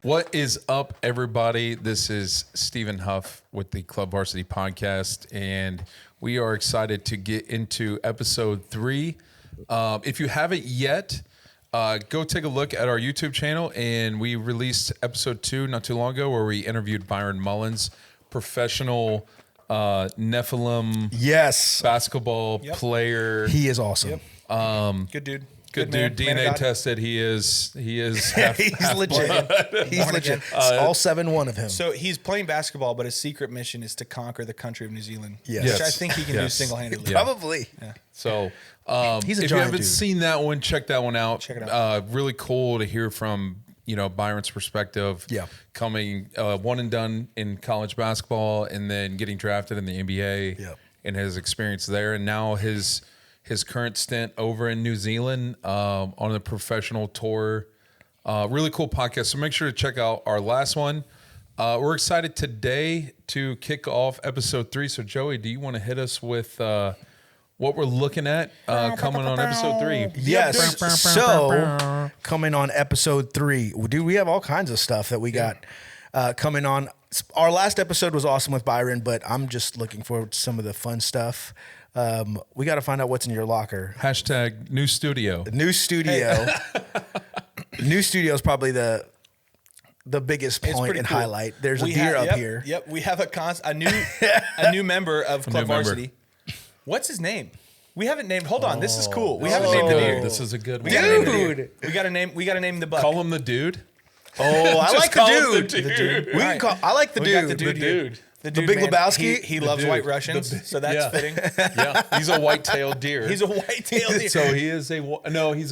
What is up, everybody? This is Stephen Huff with the Club Varsity Podcast, and we are excited to get into episode 3. If you haven't yet, go take a look at our YouTube channel, and we released episode 2 not too long ago where we interviewed Byron Mullins, professional Nephilim basketball player. He is awesome. Good dude. Good dude. DNA tested. He is half, He's half legit. blood. He's legit. All 7-1 of him. So he's playing basketball, but his secret mission is to conquer the country of New Zealand. Yes. Which I think he can do single-handedly. Probably. Yeah. So He's a if you giant haven't dude. seen that one, check that one out. Check it out. Really cool to hear from Byron's perspective. Yeah. Coming one and done in college basketball, and then getting drafted in the NBA. Yeah. And his experience there, and now his current stint over in New Zealand on a professional tour. Really cool podcast. So make sure to check out our last one. We're excited today to kick off episode 3. So Joey, do you want to hit us with what we're looking at coming on episode 3? Yes. So, coming on episode 3, dude, we have all kinds of stuff that we got coming on. Our last episode was awesome with Byron, but I'm just looking forward to some of the fun stuff. We got to find out what's in your locker. Hashtag new studio. New studio. New studio is probably the biggest point pretty and cool. highlight. There's a deer up here. Yep. We have a new member of Club Varsity. What's his name? We haven't named. Hold on, this is cool. We haven't named the deer. This is a good one. Dude. We got to name the buck. Call him the dude. Oh, I like call the him dude. the dude. We can call. I like the We dude. got the dude. The here. dude. The The dude, Big man. Lebowski? He loves dude. White Russians, so that's fitting. Yeah, he's a white-tailed deer. He's a white-tailed deer. So he is he's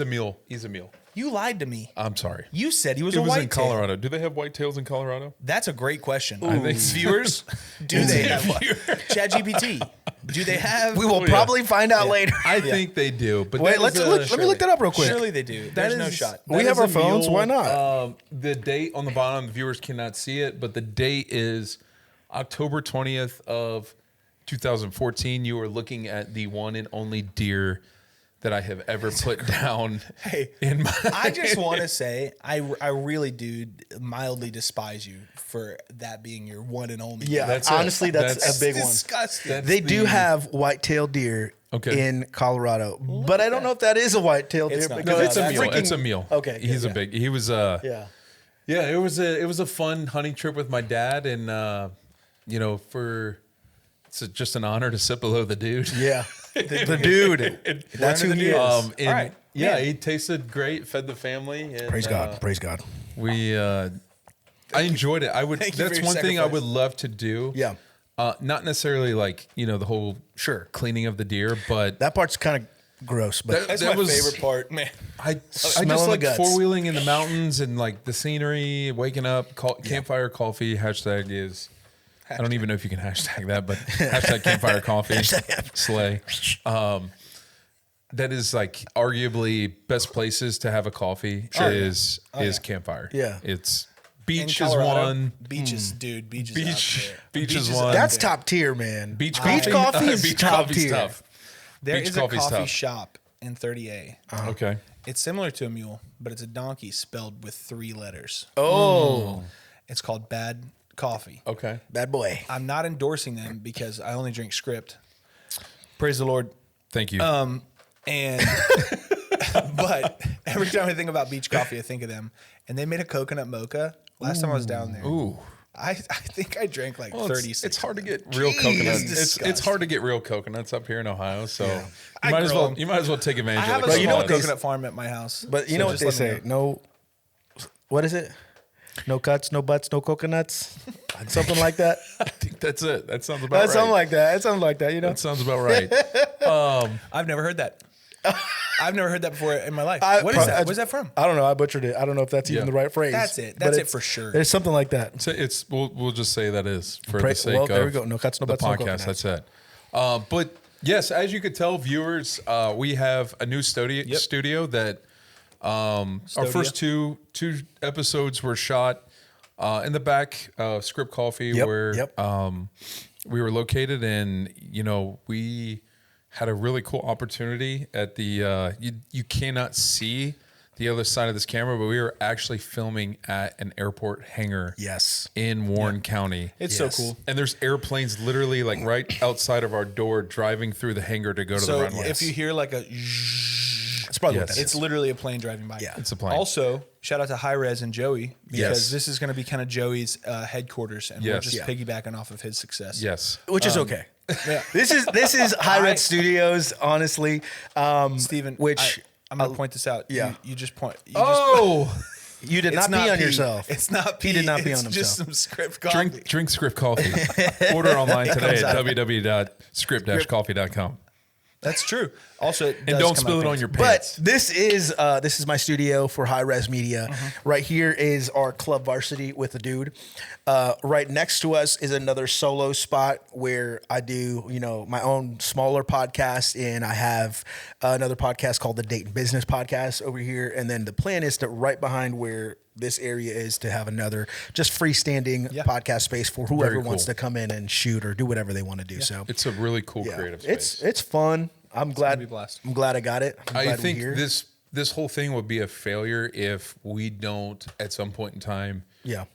a mule. He's a mule. You lied to me. I'm sorry. You said he was It a was in white-tail. Colorado. Do they have whitetails in Colorado? That's a great question. I think so. Viewers, do they have one? ChatGPT, do they have? We will probably find out later. I think they do. But Wait, that let is me look that up real quick. Surely they do. There's no shot. We that have is our a phones, mule. why not? The date on the bottom, the viewers cannot see it, but the date is October 20th of 2014. You are looking at the one and only deer that I have ever put down. Hey, in my I just want to say, I really do mildly despise you for that being your one and only. Yeah, That's it. honestly, that's That's a big one. Disgusting. They do have white-tailed deer in Colorado, but I don't know if that is a white-tailed deer. It's not. because No, it's a that's mule. freaking- It's a mule. Okay, good, He's a yeah. big. He was Yeah. Yeah, it was a fun hunting trip with my dad, and it's just an honor to sit below the dude. Yeah. The dude. That's who he is. All right. Yeah, Man. he tasted great, fed the family. And, Praise God. Praise God. We, I enjoyed it. Thank you for That's your one thing I sacrifice. would love to do. Yeah. Not necessarily like the whole Sure. cleaning of the deer, but That part's kind of gross, but That's that my was- favorite part, man. I Smelling just the like guts. 4-wheeling in the mountains and like the scenery, waking up, campfire coffee. Hashtag is. I don't even know if you can hashtag that, but hashtag campfire coffee, slay. That is like arguably best places to have a coffee is campfire. Yeah. It's In beach is Colorado, one. Beaches, dude. Beaches. Beach out there. is Beaches one. out that's there. top tier, man. Beach Beach coffee is beach top coffee's tier. tough. There Beach is a coffee's coffee tough. shop in 30A. Okay. It's similar to a mule, but it's a donkey spelled with 3 letters. Oh, It's called Bad Coffee. Okay. bad boy. I'm not endorsing them because I only drink script. Praise the Lord. Thank you. And but every time I think about beach coffee, I think of them. And they made a coconut mocha last time I was down there. Ooh. I think I drank like Well, 36. it's hard to get real Jeez, coconuts. it's It's disgusting. hard to get real coconuts up here in Ohio, so I you grow might as well take I advantage have of a the you know small what they- coconut farm at my house. But you so know what just they let me say? know. No, what is it? No cuts, no butts, no coconuts. Something like that. I think that's it. That sounds about That's right. something like that. It's something like that. You know. That sounds about right. I've never heard that. I've never heard that before in my life. I- What is that? Where's that from? I don't know. I butchered it. I don't know if that's even Yeah. the right phrase. That's it. but That's it it's- for sure. There's something like that. So we'll just say that is for the sake well, of there we go. No cuts, no the butts, no podcast. coconuts. That's it. But yes, as you could tell, viewers, we have a new studio that our first two episodes were shot in the back of Script Coffee, where we were located, and we had a really cool opportunity at the. You cannot see the other side of this camera, but we are actually filming at an airport hangar. Yes. In Warren County. It's so cool. And there's airplanes literally like right outside of our door driving through the hangar to go to the runway. If you hear like a It's probably what that it's is. literally a plane driving by. Yeah. It's a plane. Also, shout out to High Res and Joey because Yes. this is going to be kind of Joey's headquarters, and we're Yes. just Yeah. piggybacking off of his success. Yes. Which is okay. Yeah. This is High Red Studios, honestly. Steven, Which I'm going to point this out. yeah. You just point. You you did it's not pee on pee. yourself. It's not pee. He did not pee It's on just himself. some script coffee. Drink Script Coffee. Order online today at www.script-coffee.com. That's true. Also, it And does don't come spill out it on pants. your But pants. this is my studio for High Res Media. Right here is our Club Varsity with a dude. Right next to us is another solo spot where I do, my own smaller podcast, and I have another podcast called the Dayton Business Podcast over here. And then the plan is to right behind where this area is to have another just freestanding podcast space for whoever Very wants cool. to come in and shoot or do whatever they want to do. So It's a really cool creative space. it's fun. I'm glad. be a blast. I'm glad I got it. I'm I glad think we're here. this whole thing would be a failure if we don't at some point in time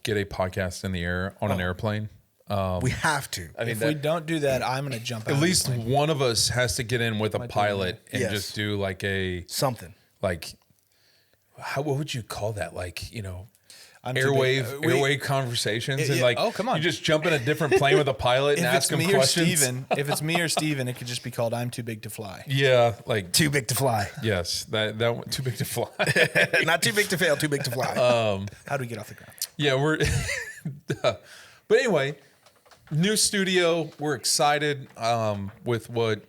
get a podcast in the air on an airplane. We have to. I mean, If we don't do that, I'm going to jump out. at of least the plane. one of us has to get in with a pilot and Yes. just do like Something. what would you call that? I'm too big. Airwave conversations, and oh, come on. you just jump in a different plane with a pilot and If ask it's him me or questions. Steven, if it's me or Steven, it could just be called "I'm too big to fly." Yeah, Too big to fly. yes, that one, too big to fly. Not too big to fail, too big to fly. How do we get off the ground? Yeah, we're. But anyway, new studio. We're excited with what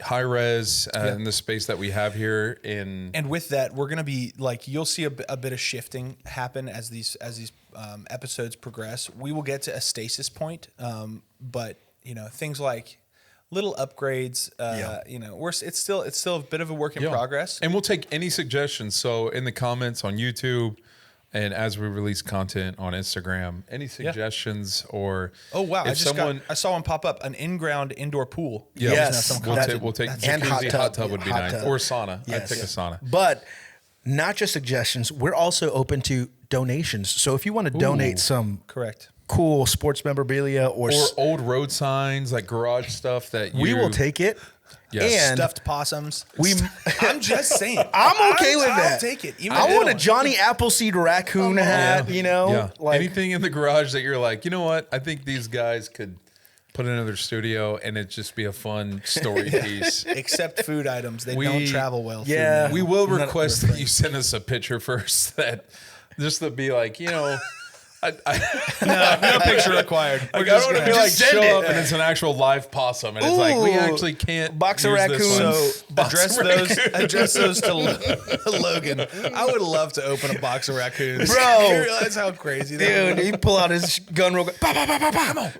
high res and the space that we have here in. And with that, we're gonna be like, you'll see a bit of shifting happen as these episodes progress. We will get to a stasis point, but things like little upgrades. It's still a bit of a work in progress. And we'll take any suggestions. So in the comments on YouTube, and as we release content on Instagram, any suggestions or Oh wow! if I saw one pop up, an in-ground indoor pool. yeah, Yes. we'll take And jacuzzi, hot tub. would be Hot nice, tub. or sauna. I'd Yes. take a sauna. But not just suggestions. We're also open to donations. So if you want to donate some Correct. cool sports memorabilia or Old road signs, like garage stuff that we will take it. Yes. And Stuffed possums. we I'm just saying. I'm okay with I'll that. take it. Even I if want a don't. Johnny Appleseed raccoon hat, Yeah. like Anything in the garage that you're like, you know what? I think these guys could put in another studio and it just be a fun story piece. Except food items, they We- don't travel well. through Yeah. mail. We will I'm not request that you send us a picture first that just to be like, no picture required. I don't want to be like send show it. up and it's an actual live possum and it's like we Ooh. actually can't Box of use this raccoons. one. So address those to Logan. I would love to open a box of raccoons. Bro. You realize how crazy that dude, he pull out his gun real quick. Bah, bah, bah, bah, bah.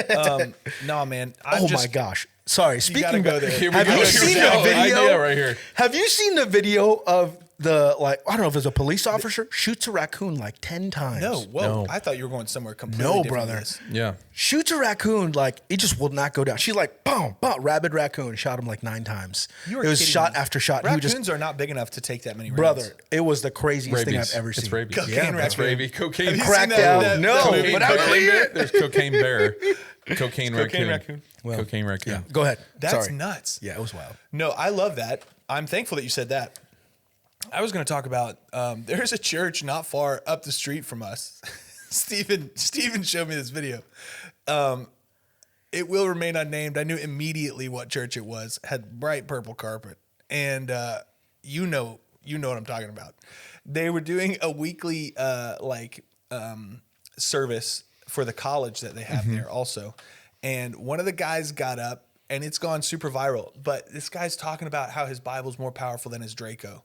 Come on. No, man. Oh my gosh. Sorry. gotta Speaking go of there. Here we have go. you Here we seen go. the video Idea right here. Have you seen the video of the I don't know if it's a police officer shoots a raccoon like 10 times. No, whoa. No. I thought you were going somewhere completely No, different brother. with this. Yeah. Shoots a raccoon like it just will not go down. She's like, boom, boom, rabid raccoon. Shot him like 9 times. You It are was kidding shot me. after shot. He Raccoons just, are not big enough to take that many rounds. brother, it was the craziest thing Rabies. I've ever seen. It's rabies. Cocaine Yeah, That's raccoon. rabies. Cocaine. Have you Cracked seen out. that No, movie? but I Cocaine believe bear. it. There's cocaine bear. Cocaine raccoon. raccoon. Cocaine raccoon. Go ahead. That's Sorry. nuts. Yeah, it was wild. No, I love that. I'm thankful that you said that. I was going to talk about there's a church not far up the street from us. Steven showed me this video. It will remain unnamed. I knew immediately what church it was. Had bright purple carpet, and you know what I'm talking about. They were doing a weekly service for the college that they have there also, and one of the guys got up, and it's gone super viral. But this guy's talking about how his Bible's more powerful than his Draco.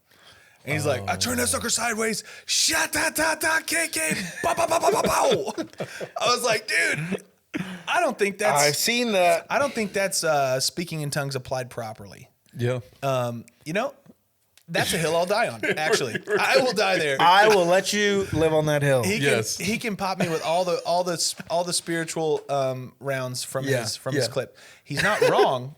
And he's like, I turned that sucker sideways. Sha-ta-ta-ta-K-K. Ba-ba-ba-ba-ba-bow. I was like, dude, I don't think that's... I've seen that. I don't think that's speaking in tongues applied properly. Yeah. That's a hill I'll die on, actually. I will die there. I will let you live on that hill. He can pop me with all the spiritual rounds from his clip. He's not wrong.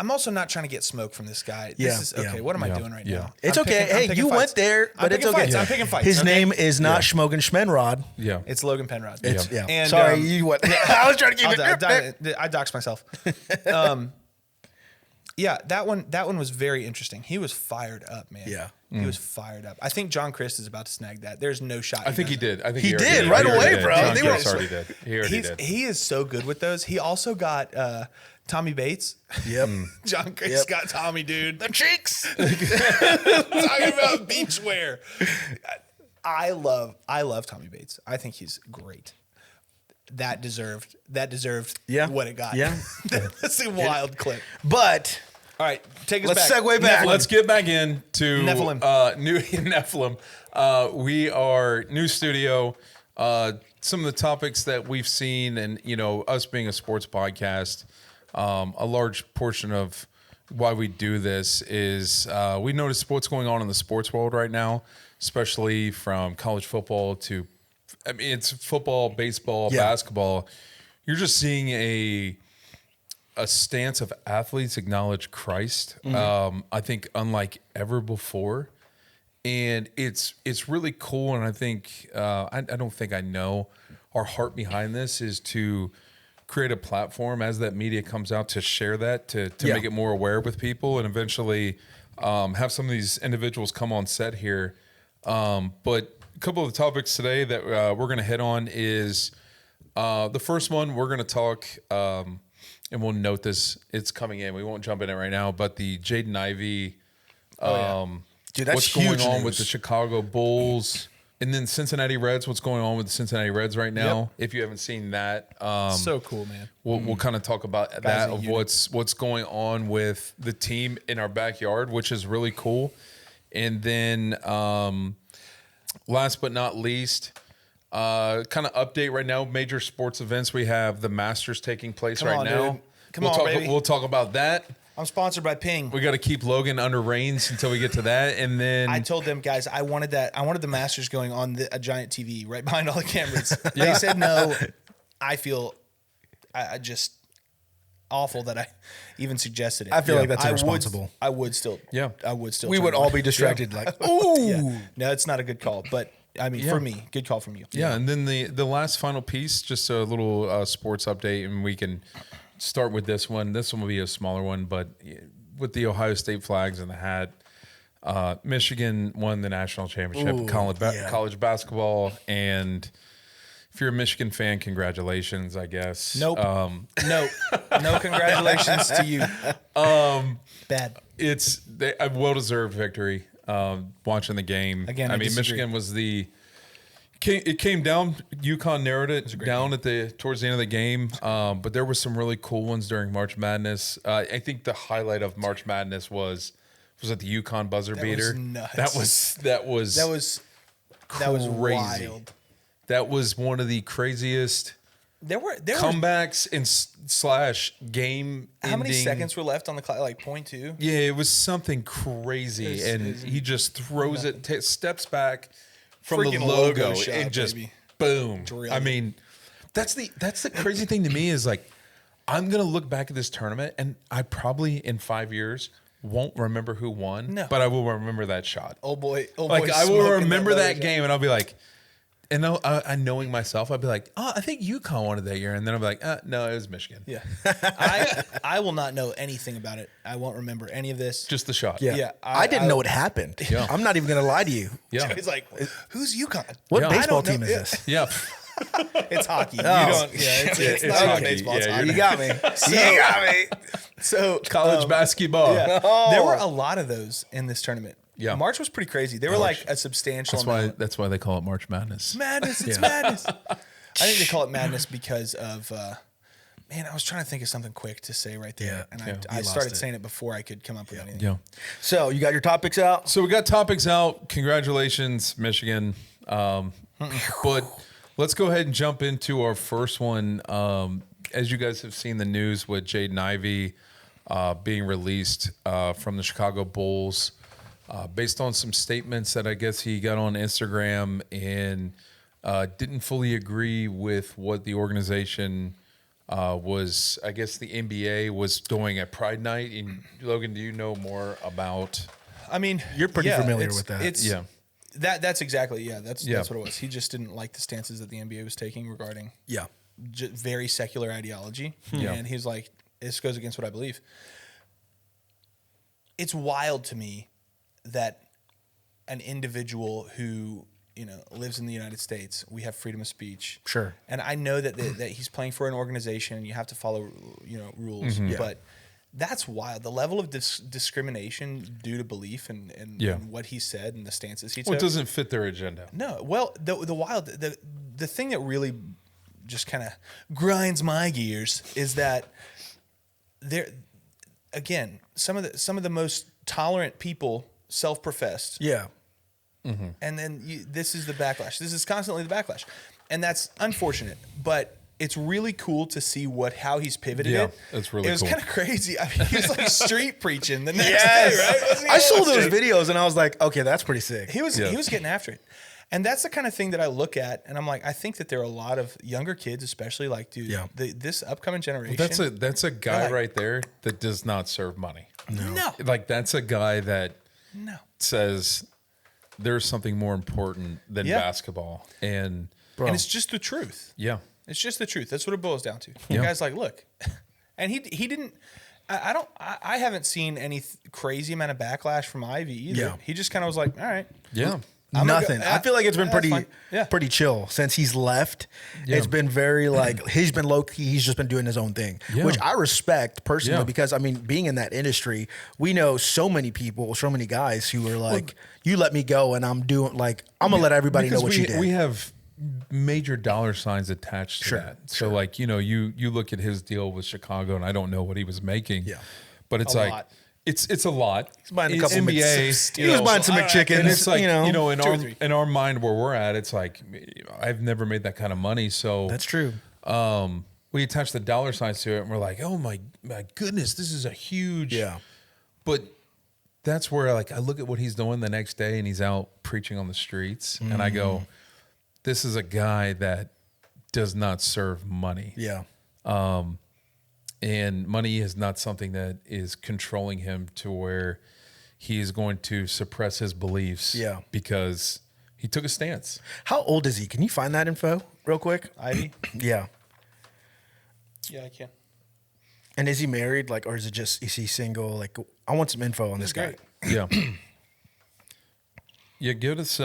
I'm also not trying to get smoke from this guy. Yeah, This is okay. What am I doing right now? It's I'm okay. picking- I'm Hey, picking you fights. went there, I'm but it's picking okay. fights. I'm picking fights. His okay? name is not Schmogan Schmenrod. Yeah. It's Logan Penrod. Yeah. And, Sorry, you went. I was trying to keep I doxed myself. Yeah, that one was very interesting. He was fired up, man. Yeah. He was fired up. I think John Christ is about to snag that. There's no shot. I think he did. I think He already did right He already away, did. bro. John They were- Chris already did. He already did. He is so good with those. He also got Tommy Bates. Yep. John Christ Yep. got Tommy, dude. The cheeks. Talking about beachwear. I love Tommy Bates. I think he's great. That deserved what it got. Yeah. That's a wild clip. But All right, take us let's back. segue back. Let's get back into Nephilim. New Nephilim. We are new studio. Some of the topics that we've seen, and us being a sports podcast, a large portion of why we do this is we notice what's going on in the sports world right now, especially from college football to, it's football, baseball, basketball. You're just seeing a stance of athletes acknowledge Christ. I think unlike ever before, and it's really cool. And I think I don't think I know our heart behind this is to create a platform as that media comes out to share that to make it more aware with people, and eventually have some of these individuals come on set here. But a couple of the topics today that we're going to hit on is the first one. We're going to talk. And we'll note this, it's coming in. We won't jump in it right now, but the Jaden Ivey, Dude, that's what's going huge on news. with the Chicago Bulls, and then Cincinnati Reds, what's going on with the Cincinnati Reds right now. If you haven't seen that, So cool, man. we'll kind of talk about that, a of unit. what's going on with the team in our backyard, which is really cool. And then last but not least, kind of update right now, major sports events. We have the Masters taking place Come right on, now. dude. Come on, baby. We'll talk about that. I'm sponsored by Ping. We got to keep Logan under reins until we get to that, and then I told them, guys, I wanted the Masters going on a giant TV right behind all the cameras. They said no. I feel I just awful that I even suggested it. I feel like that's I irresponsible. I would still. Yeah. I would still. We turn would it all on. be distracted like, ooh. Yeah. No, it's not a good call, but I mean, for me, good call from you. Yeah, and then the last final piece, just a little sports update, and we can start with this one. This one will be a smaller one, but with the Ohio State flags in the hat, Michigan won the national championship in college basketball, and if you're a Michigan fan, congratulations, I guess. Nope. No congratulations to you. Bad. It's a well-deserved victory. Watching the game Again, I disagree. Michigan was it came down. UConn narrowed it down towards the end of the game, but there were some really cool ones during March Madness. I think the highlight of March Madness was it the UConn buzzer beater? Nuts. That was crazy. wild. That was one of the craziest There were comebacks and slash game. how many ending. seconds were left on the clock? Like 0.2. Yeah, it was something crazy, and he just throws it, steps back from the Freaking logo, logo shot, and just baby. boom. Drilled I it. mean, that's the crazy thing to me is like, I'm gonna look back at this tournament, and I probably in 5 years won't remember who won, No. but I will remember that shot. Old boy. Like I will smoking remember that logo. game, and I'll be like. And I knowing myself, I'd be like, oh, I think UConn won it that year. And then I'll be like, no, it was Michigan. Yeah. I will not know anything about it. I won't remember any of this. Just the shot. Yeah. Yeah, I didn't know it happened. Yeah. I'm not even going to lie to you. Yeah. It's like, who's UConn? What Yeah. baseball I don't team know. is this? Yeah. It's hockey. Oh. You don't. Yeah, it's not hockey. even baseball. It's Yeah, hockey. You got me. You got me. So College basketball. Yeah. There were a lot of those in this tournament. Yeah. March was pretty crazy. They were like a substantial amount. That's why they call it March Madness. Madness. It's madness. I think they call it madness because of. Man, I was trying to think of something quick to say right there, and I lost started it. saying it before I could come up with anything. Yeah. So you got your topics out? So we got topics out. Congratulations, Michigan. But let's go ahead and jump into our first one. As you guys have seen the news with Jaden Ivey being released from the Chicago Bulls, based on some statements that I guess he got on Instagram and didn't fully agree with what the organization was, I guess the NBA was doing a Pride Night. And Logan, do you know more about? I mean, You're pretty familiar with that. That's exactly that's what it was. He just didn't like the stances that the NBA was taking regarding very secular ideology, and he's like, this goes against what I believe. It's wild to me that an individual who lives in the United States, we have freedom of speech. Sure. And I know that he's playing for an organization and you have to follow, rules. But that's wild. The level of discrimination due to belief and what he said and the stances he took. Well, it doesn't fit their agenda. No. Well, the thing that really just kind of grinds my gears is that again, some of the most tolerant people self-professed. Yeah. Mm-hmm. And then this is the backlash. This is constantly the backlash. And that's unfortunate, but it's really cool to see how he's pivoted it. That's really cool. It was kind of crazy. I mean, he was like street preaching the next day, right? Wasn't he? I saw those videos and I was like, okay, that's pretty sick. He was getting after it. And that's the kind of thing that I look at and I'm like, I think that there are a lot of younger kids, especially like, dude, this upcoming generation. That's a guy right there that does not serve money. No. Like that's a guy that says there's something more important than basketball. And it's just the truth. Yeah. It's just the truth. That's what it boils down to. The guy's like, look, and he didn't. I haven't seen any crazy amount of backlash from Ivy either. Yeah. He just kind of was like, all right, nothing. I feel like it's been fine. pretty chill since he's left. Yeah. It's been very like he's been low key. He's just been doing his own thing, which I respect personally because I mean, being in that industry, we know so many people, so many guys who are like, you let me go, and I'm doing like I'm gonna let everybody know what you did. We have major dollar signs attached to that. So like you look at his deal with Chicago, and I don't know what he was making. Yeah, but it's It's a lot. He's buying a couple NBA. He was buying some McChickens. And it's like, in our mind where we're at, it's like, I've never made that kind of money. So that's true. We attach the dollar signs to it and we're like, oh my goodness, this is a huge. Yeah. But that's where like, I look at what he's doing the next day and he's out preaching on the streets and I go, this is a guy that does not serve money. Yeah. And money is not something that is controlling him to where he is going to suppress his beliefs. Yeah. Because he took a stance. How old is he? Can you find that info real quick? Ivy? Yeah. Yeah, I can. And is he married? Like, or is he single? Like, I want some info on this guy. Yeah. Yeah, give us.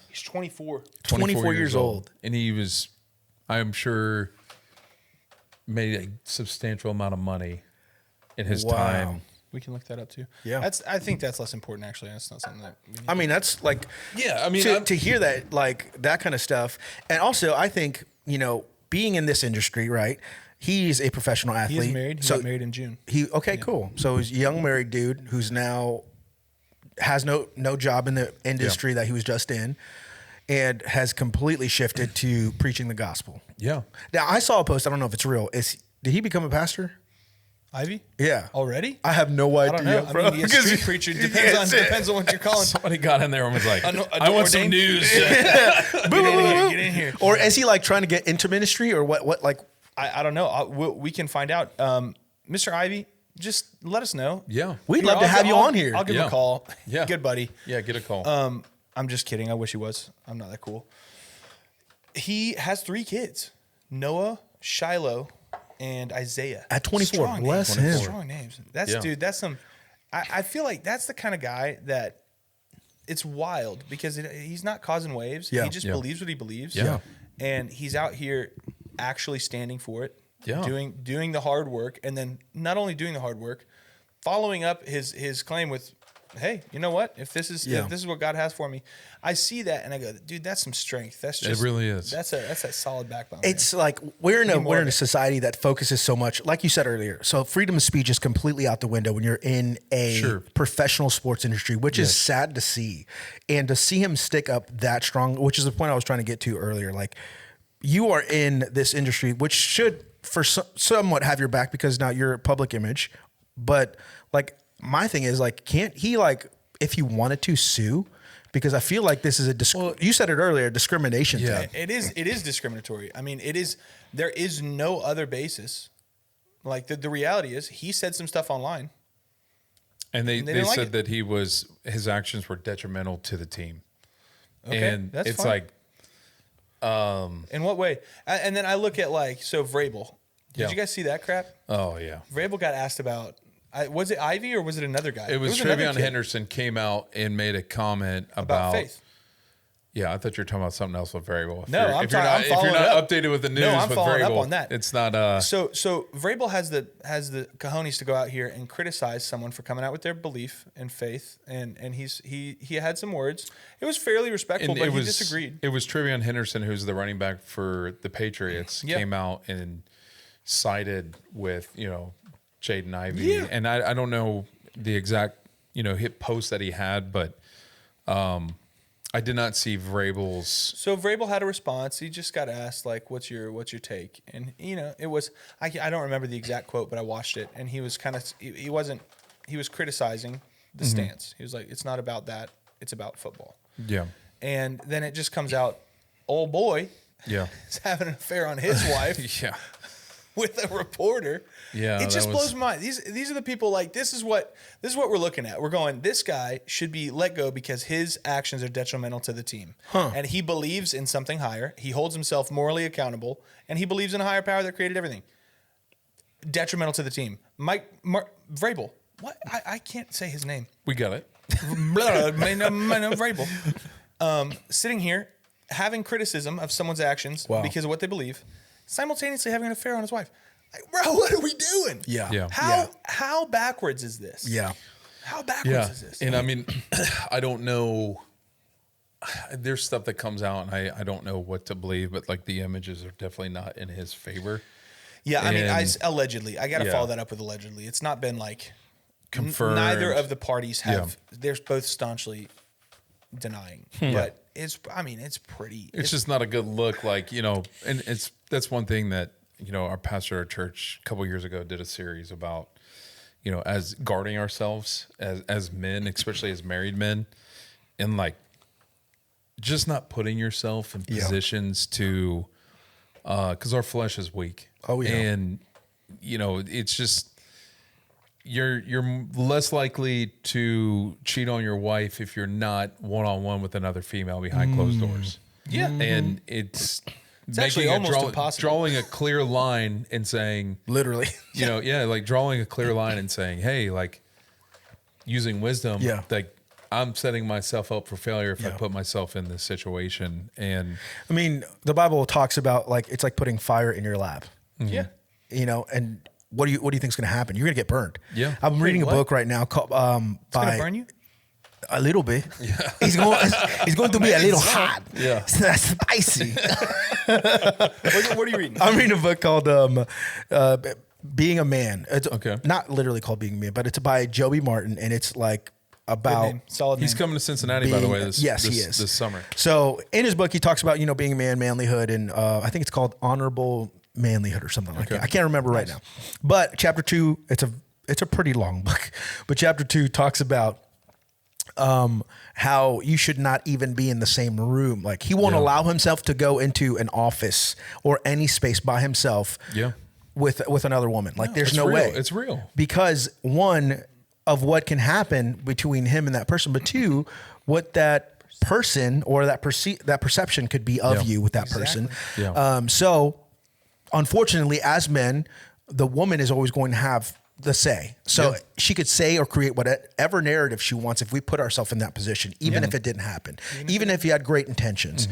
He's 24. 24 years old. And he was, I'm sure, made a substantial amount of money in his time. We can look that up too. Yeah. I think that's less important actually. That's not something that I mean, that's like to hear that, like that kind of stuff. And also I think, being in this industry, right? He's a professional athlete. He is married. He got married in June. Cool. So he's a young married dude who's now has no job in the industry that he was just in. And has completely shifted to preaching the gospel. Yeah. Now, I saw a post. I don't know if it's real. Did he become a pastor? Ivy? Yeah. Already? I have no idea. I don't know. Bro. I mean, he's a street preacher. Depends on what you're calling. Somebody got in there and was like, I want some news. Get in here. Or is he like trying to get into ministry or what like? I don't know. We can find out. Mr. Ivy, just let us know. Yeah. We'd love to have you on here. I'll give him a call. Yeah. Good buddy. Yeah, get a call. I'm just kidding. I wish he was. I'm not that cool. He has 3 kids: Noah, Shiloh, and Isaiah. At 24, bless him. Strong names. That's some. I feel like that's the kind of guy that it's wild because he's not causing waves. Yeah. He just believes what he believes. Yeah. And he's out here actually standing for it. Yeah. Doing the hard work, and then not only doing the hard work, following up his claim with, hey, you know what? If this is what God has for me, I see that and I go, dude, that's some strength. That's just, it really is. That's a solid backbone. It's like we're in a society that focuses so much, like you said earlier. So freedom of speech is completely out the window when you're in a professional sports industry, which is sad to see. And to see him stick up that strong, which is the point I was trying to get to earlier. Like, you are in this industry, which should for somewhat have your back because now you're a public image. But like, my thing is like, can't he like, if he wanted to sue? Because I feel like this is you said it earlier, discrimination thing. It is discriminatory. I mean, there is no other basis Like the reality is he said some stuff online. And they didn't like said it. that his actions were detrimental to the team. Okay, And that's it's fine. like, In what way? And then I look at Vrabel. Did Yeah. you guys see that crap? oh yeah. Vrabel got asked about, was it Ivy or was it another guy? It was another Trevion kid Henderson came out and made a comment about faith. Yeah, I thought you were talking about something else with Variable. No, I'm if you're I'm not following up. updated with the news, No, I'm with following Variable, up on that. It's not. So Vrabel has the cojones to go out here and criticize someone for coming out with their belief and faith, and he had some words. It was fairly respectful, and but it he was disagreed. It was Trevion Henderson, who's the running back for the Patriots, Yeah. came out and sided with Jaden Ivey, Yeah. and I don't know the exact hit post that he had, but I did not see Vrabel's. So Vrabel had a response. He just got asked what's your take, and it was I don't remember the exact quote, but I watched it, and he was he was criticizing the stance. He was like, it's not about that, it's about football. Yeah, And then it just comes out, old boy yeah, is having an affair on his wife yeah. with a reporter. Yeah, it just that blows was- my mind. These are the people this is what we're looking at. We're going, this guy should be let go because his actions are detrimental to the team. And he believes in something higher. He holds himself morally accountable, and he believes in a higher power that created everything. Detrimental to the team. Vrabel. What? I can't say his name. We got it. Vrabel. Sitting here having criticism of someone's actions Wow. because of what they believe, simultaneously having an affair on his wife. Like, bro, what are we doing? Yeah. Yeah. How backwards is this? Yeah. How backwards Yeah, is this? and I mean, I don't know. There's stuff that comes out, and I don't know what to believe, but the images are definitely not in his favor. Yeah, I mean, And- allegedly. I got to Yeah. follow that up with allegedly. It's not been Confirmed. neither of the parties have. Yeah. They're both staunchly denying, but it's pretty. It's just not a good look, and that's one thing that our pastor at our church a couple years ago did a series about, as guarding ourselves as men, especially as married men, and just not putting yourself in positions to, because our flesh is weak. Oh, yeah. And it's just you're less likely to cheat on your wife if you're not one-on-one with another female behind closed doors. Yeah. And it's actually almost impossible. drawing a clear line and saying, Literally. drawing a clear line and saying, hey, using wisdom, Yeah. I'm setting myself up for failure if I Yeah. put myself in this situation. And I mean, the Bible talks about it's like putting fire in your lap. Yeah. And what do you think is going to happen? You're going to get burned. Yeah. I'm reading a what? book right now called It's by gonna burn you. a little bit. Yeah. He's going to be a little hot. Yeah. Spicy. What are you reading? I'm reading a book called Being a Man. It's Okay. not literally called Being a Man, but it's by Joby Martin, and it's Good about name. Solid he's name. coming to Cincinnati, by the way, yes, he is this summer. So in his book, he talks about being a man, manlyhood, and I think it's called honorable manlyhood or something like that. I can't remember right now. But chapter 2, it's a pretty long book, but chapter 2 talks about how you should not even be in the same room. He won't allow himself to go into an office or any space by himself. Yeah. With another woman. There's it's no real. way. It's real. Because one of what can happen between him and that person, but two, what that person or that perception could be of you with that person. Yeah. So unfortunately, as men, the woman is always going to have the say. So she could say or create whatever narrative she wants if we put ourselves in that position, even if it didn't happen, even if you had great intentions.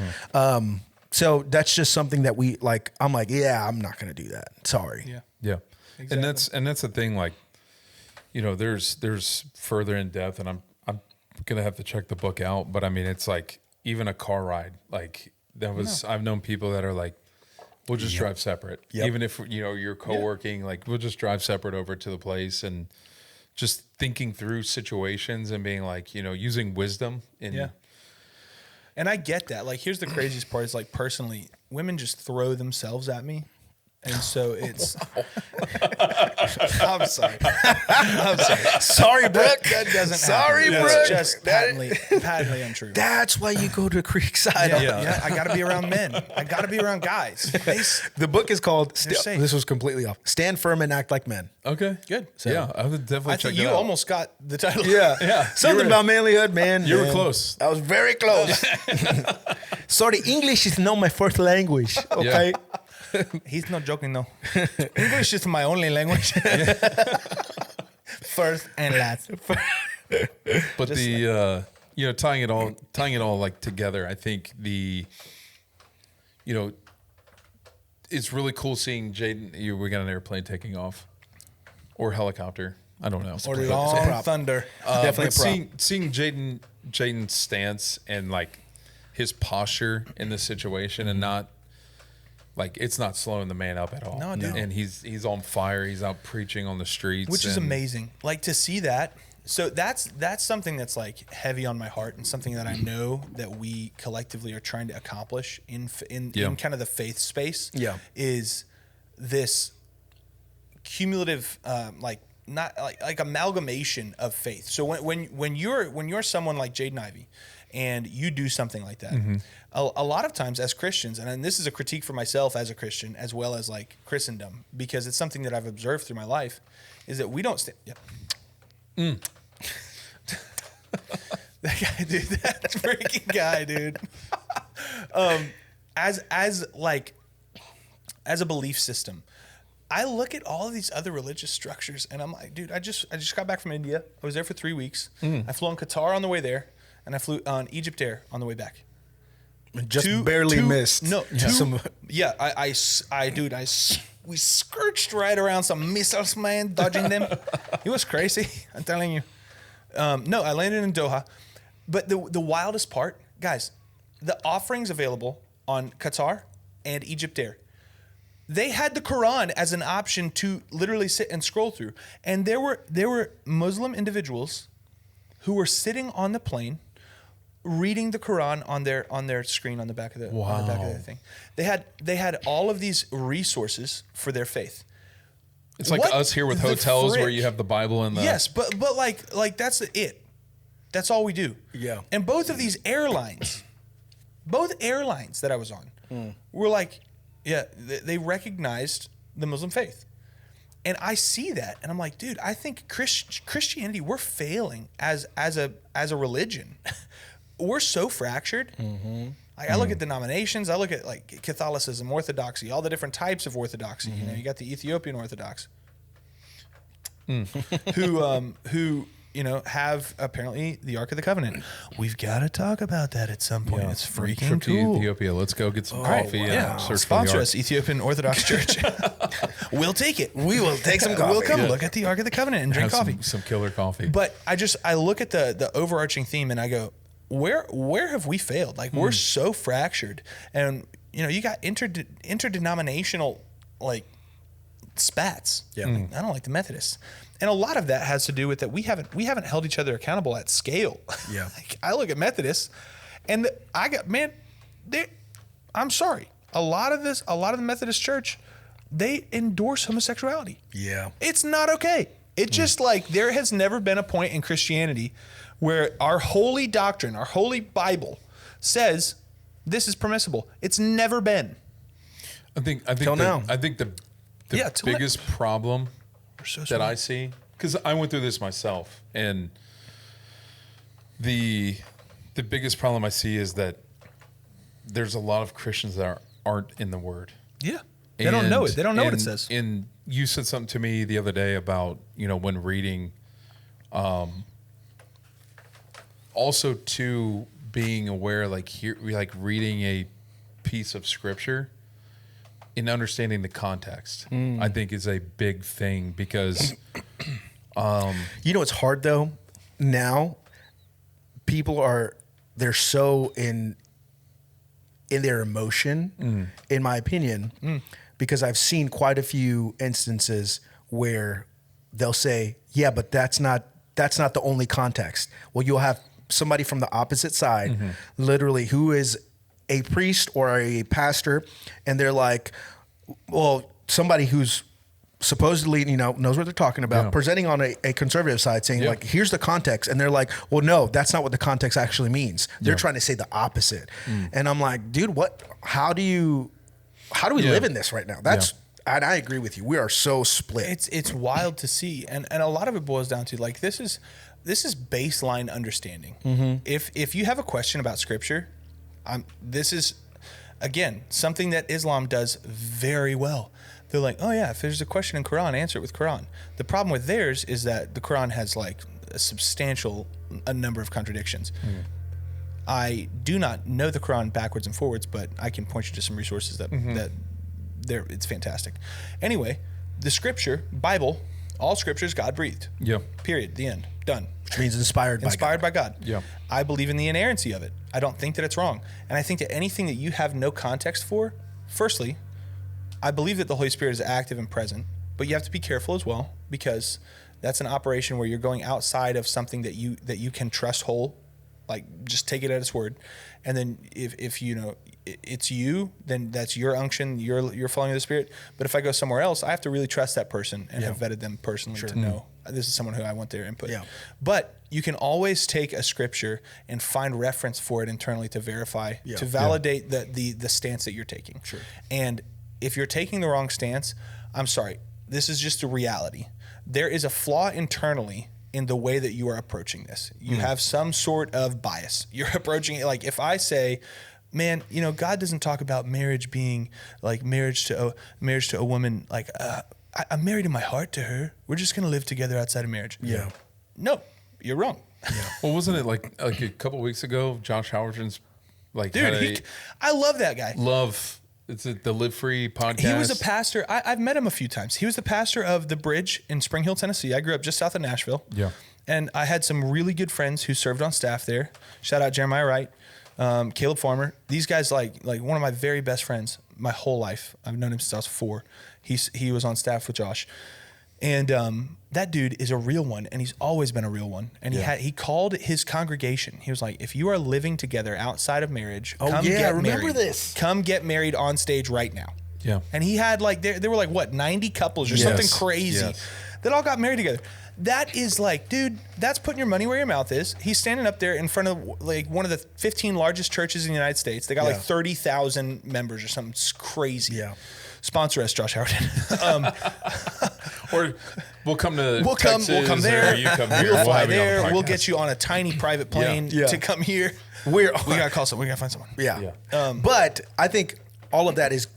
So that's just something that we I'm I'm not going to do that. Sorry. Yeah. Yeah. Exactly. And that's the thing, there's further in depth, and I'm gonna have to check the book out, but I mean it's even a car ride, I've known people that are we'll just drive separate. Yep. Even if you're co-working, we'll just drive separate over to the place, and just thinking through situations and being using wisdom in Yeah. And I get that. Here's the craziest part is personally, women just throw themselves at me. And so it's. I'm sorry. I'm sorry. Sorry, Brooke. That doesn't Sorry, happen. Brooke. It's just patently untrue. That's why you go to Creekside. Yeah, I got to be around men. I got to be around guys. The book is called. safe. This was completely off. Stand firm and act like men. Okay. Good. Yeah, I would definitely I check think it you out. almost got the title. Yeah. Something about manlyhood, man. You were man. close. I was very close. Sorry, English is not my first language. Okay. He's not joking though. English is my only language. First and last. But tying it all like together, I think it's really cool seeing Jaden. We got an airplane taking off, or helicopter. I don't know. Or long thunder. Definitely But a prop. seeing Jaden's stance and like his posture in this situation, and not like it's not slowing the man up at all. No, dude. And he's on fire. He's out preaching on the streets, Which is and- amazing. Like to see that. So that's something that's like heavy on my heart, and something that I know that we collectively are trying to accomplish in kind of the faith space. Yeah. Is this cumulative not like amalgamation of faith. So when you're someone like Jaden Ivey and you do something like that, a lot of times as Christians, and this is a critique for myself as a Christian as well as like Christendom, because it's something that I've observed through my life, is that we don't stand. Yeah. That guy, dude, that freaking guy, dude. As a belief system, I look at all of these other religious structures and I'm like, dude, I just got back from India. I was there for 3 weeks. I flew on Qatar on the way there, and I flew on Egypt Air on the way back. Just barely missed. No, we scorched right around some missiles, man, dodging them. It was crazy. I'm telling you. No, I landed in Doha. But the wildest part, guys, the offerings available on Qatar and Egypt Air, they had the Quran as an option to literally sit and scroll through. And there were Muslim individuals who were sitting on the plane reading the Quran on their screen on the back of the thing. They had all of these resources for their faith. It's like What us here with the hotels where frick? you have the Bible and the Yes, but like that's it. That's all we do. Yeah. And both of these airlines, both airlines that I was on, were like, yeah, they recognized the Muslim faith. And I see that, and I'm like, dude, I think Christianity, we're failing as a religion. We're so fractured. Like, I look at denominations. I look at like Catholicism, Orthodoxy, all the different types of Orthodoxy. You know, you got the Ethiopian Orthodox, who have apparently the Ark of the Covenant. We've got to talk about that at some point. It's freaking trip to cool. Ethiopia. Let's go get some coffee and search Sponsor for the us, Ethiopian Orthodox Church. We'll take it. We will take some coffee. We'll come look at the Ark of the Covenant and drink Have coffee. some killer coffee. But I look at the overarching theme and I go, where have we failed? Like, we're so fractured, and you got interdenominational like spats. Yeah. I don't like the Methodists, and a lot of that has to do with that we haven't held each other accountable at scale. Yeah. Like, I look at Methodists, and I'm sorry, a lot of the Methodist Church, they endorse homosexuality. Yeah. It's not okay. It's just like there has never been a point in Christianity where our holy doctrine, our holy Bible says this is permissible. It's never been. I think Till now. I think the biggest problem that I see, because I went through this myself, and the biggest problem I see is that there's a lot of Christians that aren't in the Word. Yeah. They don't know it. They don't know what it says. And you said something to me the other day about, when reading, also to being aware, like reading a piece of scripture and understanding the context, I think is a big thing, because It's hard though. Now, they're so in their emotion, in my opinion, because I've seen quite a few instances where they'll say, "Yeah, but that's not the only context." Well, you'll have somebody from the opposite side, literally, who is a priest or a pastor, and they're like, "Well, somebody who's supposedly, knows what they're talking about, presenting on a conservative side, saying like, here's the context. And they're like, well, no, that's not what the context actually means. They're trying to say the opposite. And I'm like, dude, how do we live in this right now? And I agree with you. We are so split. It's wild to see. And a lot of it boils down to like, this is baseline understanding. If you have a question about scripture, this is, again, something that Islam does very well. They're like, oh yeah, if there's a question in Quran, answer it with Quran. The problem with theirs is that the Quran has like a number of contradictions. I do not know the Quran backwards and forwards, but I can point you to some resources that it's fantastic. Anyway, the scripture, Bible, all scripture is God breathed. Yeah. Period. The end. Done. Which means inspired by God. Yeah. I believe in the inerrancy of it. I don't think that it's wrong. And I think that anything that you have no context for, firstly, I believe that the Holy Spirit is active and present, but you have to be careful as well, because that's an operation where you're going outside of something that you can trust whole, like just take it at its word. And then if it's you, then that's your unction, you're following the Spirit. But if I go somewhere else, I have to really trust that person and have vetted them personally to know this is someone who I want their input. Yeah. But you can always take a scripture and find reference for it internally to verify, to validate the stance that you're taking. Sure. And if you're taking the wrong stance, I'm sorry, this is just a reality. There is a flaw internally in the way that you are approaching this. You have some sort of bias. You're approaching it like, if I say, man, God doesn't talk about marriage being like marriage to a woman. Like, I'm married in my heart to her. We're just going to live together outside of marriage. Yeah. No, you're wrong. Yeah. Well, wasn't it like a couple of weeks ago, Josh Howerton's like, dude, I love that guy. It's the Live Free podcast. He was a pastor. I've met him a few times. He was the pastor of the Bridge in Spring Hill, Tennessee. I grew up just south of Nashville. Yeah. And I had some really good friends who served on staff there. Shout out Jeremiah Wright, Caleb Farmer. These guys, like one of my very best friends my whole life. I've known him since I was 4. He was on staff with Josh. And that dude is a real one, and he's always been a real one. And he called his congregation. He was like, if you are living together outside of marriage, come get married. This. Come get married on stage right now. Yeah. And he had there were 90 couples or something crazy that all got married together. That is dude, that's putting your money where your mouth is. He's standing up there in front of one of the 15 largest churches in the United States. They got 30,000 members or something. It's crazy. Yeah. Sponsor us, Josh Howard. Or we'll come to Texas, we'll come there. Or you come here. We'll fly there. We'll get you on a tiny private plane to come here. We gotta call someone. We gotta find someone. Yeah. But I think all of that is,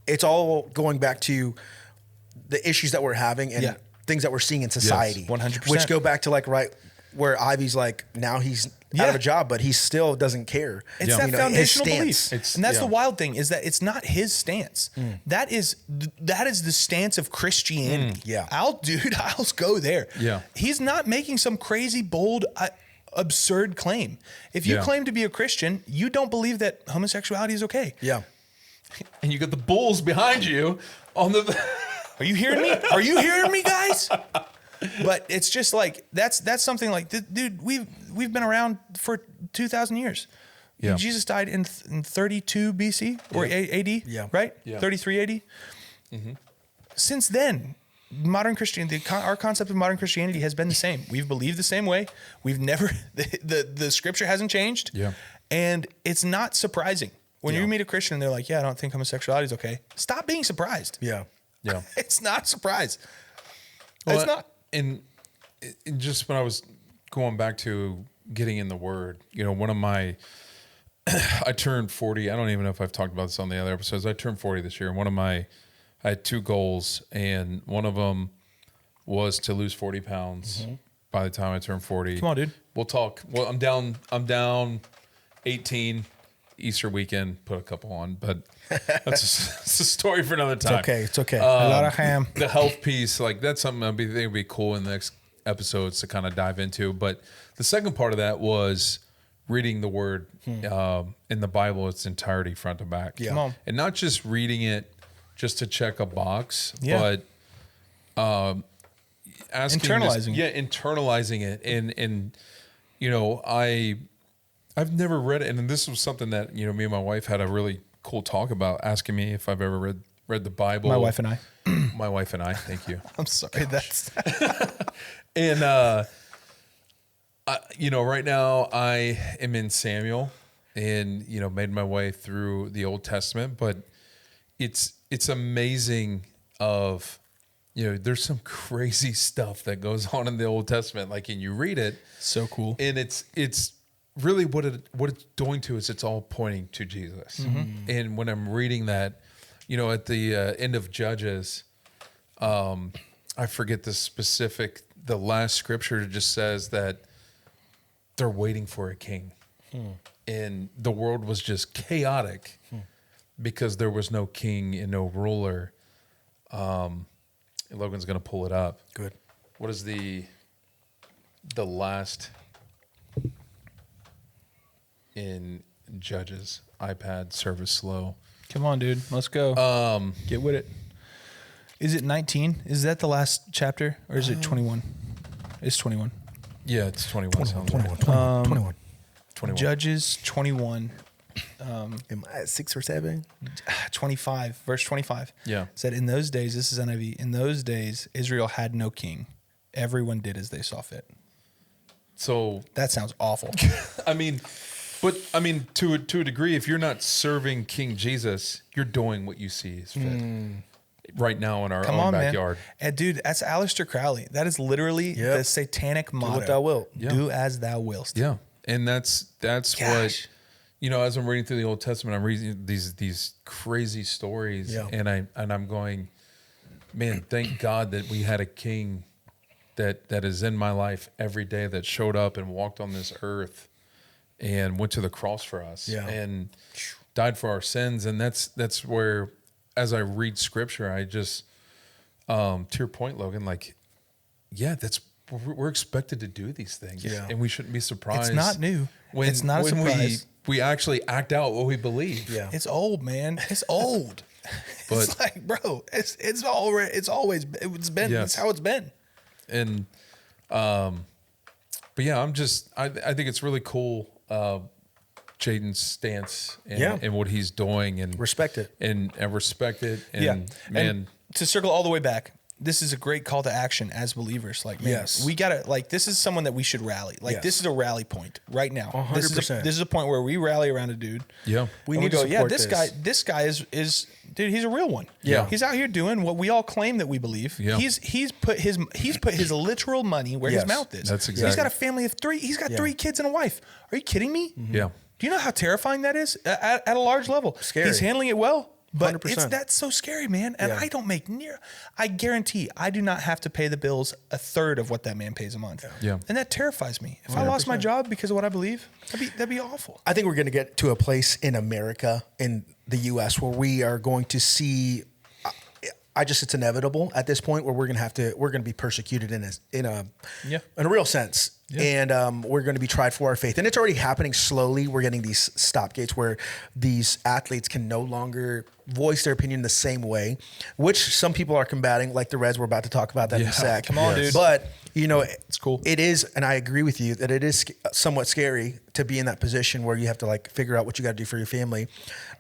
it's all going back to the issues that we're having and things that we're seeing in society. 100%. Which go back to right where Ivy's now he's out of a job, but he still doesn't care. It's that foundational belief. And that's the wild thing, is that it's not his stance. That is the stance of Christianity. Yeah. I'll go there. Yeah. He's not making some crazy, bold, absurd claim. If you claim to be a Christian, you don't believe that homosexuality is okay. Yeah. And you got the bulls behind you on the... Are you hearing me? Are you hearing me, guys? But it's just that's something dude, we've been around for 2,000 years. Yeah. Jesus died in 32 BC or AD, right? Yeah. 33 AD. Mm-hmm. Since then, modern Christianity, our concept of modern Christianity has been the same. We've believed the same way. We've never, the scripture hasn't changed. Yeah. And it's not surprising. When you meet a Christian and they're like, I don't think homosexuality is okay. Stop being surprised. Yeah. Yeah. It's not a surprise. Well, it's not. And just when I was going back to getting in the Word, one of my, I turned 40. I don't even know if I've talked about this on the other episodes. I turned 40 this year. And I had 2 goals, and one of them was to lose 40 pounds by the time I turned 40. Come on, dude. We'll talk. Well, I'm down 18. Easter weekend, put a couple on, but it's a story for another time. It's okay. A lot of ham. The health piece, that's something I think would be cool in the next episodes to kind of dive into. But the second part of that was reading the Word in the Bible its entirety, front to back. Yeah. Come on. And not just reading it just to check a box, but internalizing it. And I've never read it, and this was something that me and my wife had a really cool talk about, asking me if I've ever read read the Bible. My wife and I. My wife and I. Thank you. I'm sorry. That's And right now I am in Samuel, and made my way through the Old Testament, but it's amazing of there's some crazy stuff that goes on in the Old Testament, like, and you read it, so cool. and it's really what it's doing to is it's all pointing to Jesus. Mm-hmm. And when I'm reading that, at the end of Judges, I forget the last scripture just says that they're waiting for a king. And the world was just chaotic because there was no king and no ruler. Logan's going to pull it up. Good. What is the last in Judges? iPad service slow. Come on, dude. Let's go. Get with it. Is it 19? Is that the last chapter, or is it 21? It's 21. Yeah, it's 21. 21. Judges 21. Am I at 6 or 7? 25, verse 25. Yeah. Said, in those days, this is NIV, in those days, Israel had no king. Everyone did as they saw fit. So That sounds awful. to a degree, if you're not serving King Jesus, you're doing what you see is fit right now in our own backyard. Man. And dude, that's Aleister Crowley. That is literally the satanic motto. Do what thou wilt. Yeah. Do as thou willst. Yeah, and that's Gosh. what as I'm reading through the Old Testament, I'm reading these crazy stories, and I'm going, man, thank God that we had a king that is in my life every day, that showed up and walked on this earth and went to the cross for us and died for our sins. And that's where, as I read scripture, I just, to your point, Logan, like, we're expected to do these things, and we shouldn't be surprised. It's not new. It's not a surprise. We actually act out what we believe. Yeah. It's old, man. It's old. It's like, bro, it's been, it's how it's been. And, but yeah, I think it's really cool, Jaden's stance and what he's doing, and Respect it. and respect it. And And to circle all the way back, this is a great call to action as believers. Like, man, we gotta, like, this is someone that we should rally. Like, this is a rally point right now. 100%. This is a point where we rally around a dude. yeah, We And need to go, support this guy is dude, he's a real one. Yeah. He's out here doing what we all claim that we believe. Yeah. He's put his literal money where his mouth is. That's He's exactly- got a family of 3. He's got 3 kids and a wife. Are you kidding me? yeah. Do you know how terrifying that is at a large level? Scary. He's handling it well. But 100%. that's so scary, man. And I don't make I guarantee I do not have to pay the bills a third of what that man pays a month. Yeah. And that terrifies me. If I lost my job because of what I believe, that'd be awful. I think we're going to get to a place in America, in the U.S., where we are going to see. It's inevitable at this point where we're going to be persecuted in a real sense. Yeah. And we're going to be tried for our faith. And it's already happening slowly. We're getting these stop gates where these athletes can no longer voice their opinion the same way, which some people are combating, like the Reds. We're about to talk about that in a sec. Come on, dude. But, it's cool. It is, and I agree with you that it is somewhat scary to be in that position where you have to, like, figure out what you got to do for your family.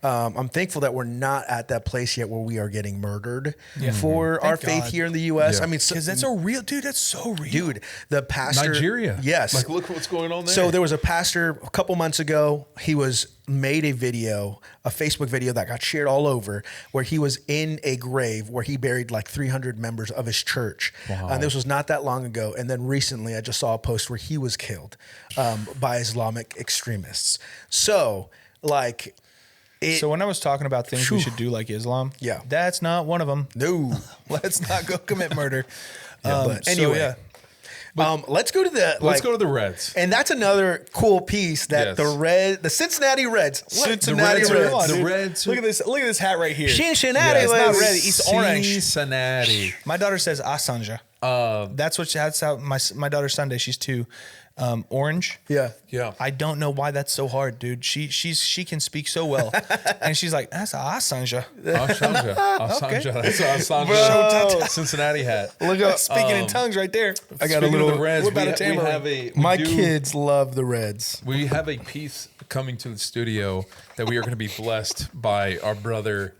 I'm thankful that we're not at that place yet where we are getting murdered for our faith here in the U.S. Yeah. I mean, Because that's that's so real. dude, the pastor. Nigeria. Yes. Like, look what's going on there. So there was a pastor a couple months ago. He made a Facebook video that got shared all over, where he was in a grave where he buried like 300 members of his church. Wow. And this was not that long ago. And then recently I just saw a post where he was killed by Islamic extremists. So, like... So when I was talking about things we should do like Islam, that's not one of them. No. Let's not go commit murder. But anyway. Let's go to the Reds. And that's another cool piece that the Cincinnati Reds. The Reds. Look at this hat right here. Cincinnati It's not Reds. red. It's orange. Cincinnati. My daughter says Asanja. That's how my daughter's Sunday. She's 2. Orange. Yeah. I don't know why that's so hard, dude. She can speak so well, and she's like, that's Asanja. Asanja. That's Asanja. Cincinnati hat. Look up speaking in tongues right there. I got a little. Of the Reds, what about a tamarind? My kids love the Reds. We have a piece coming to the studio that we are going to be blessed by our brother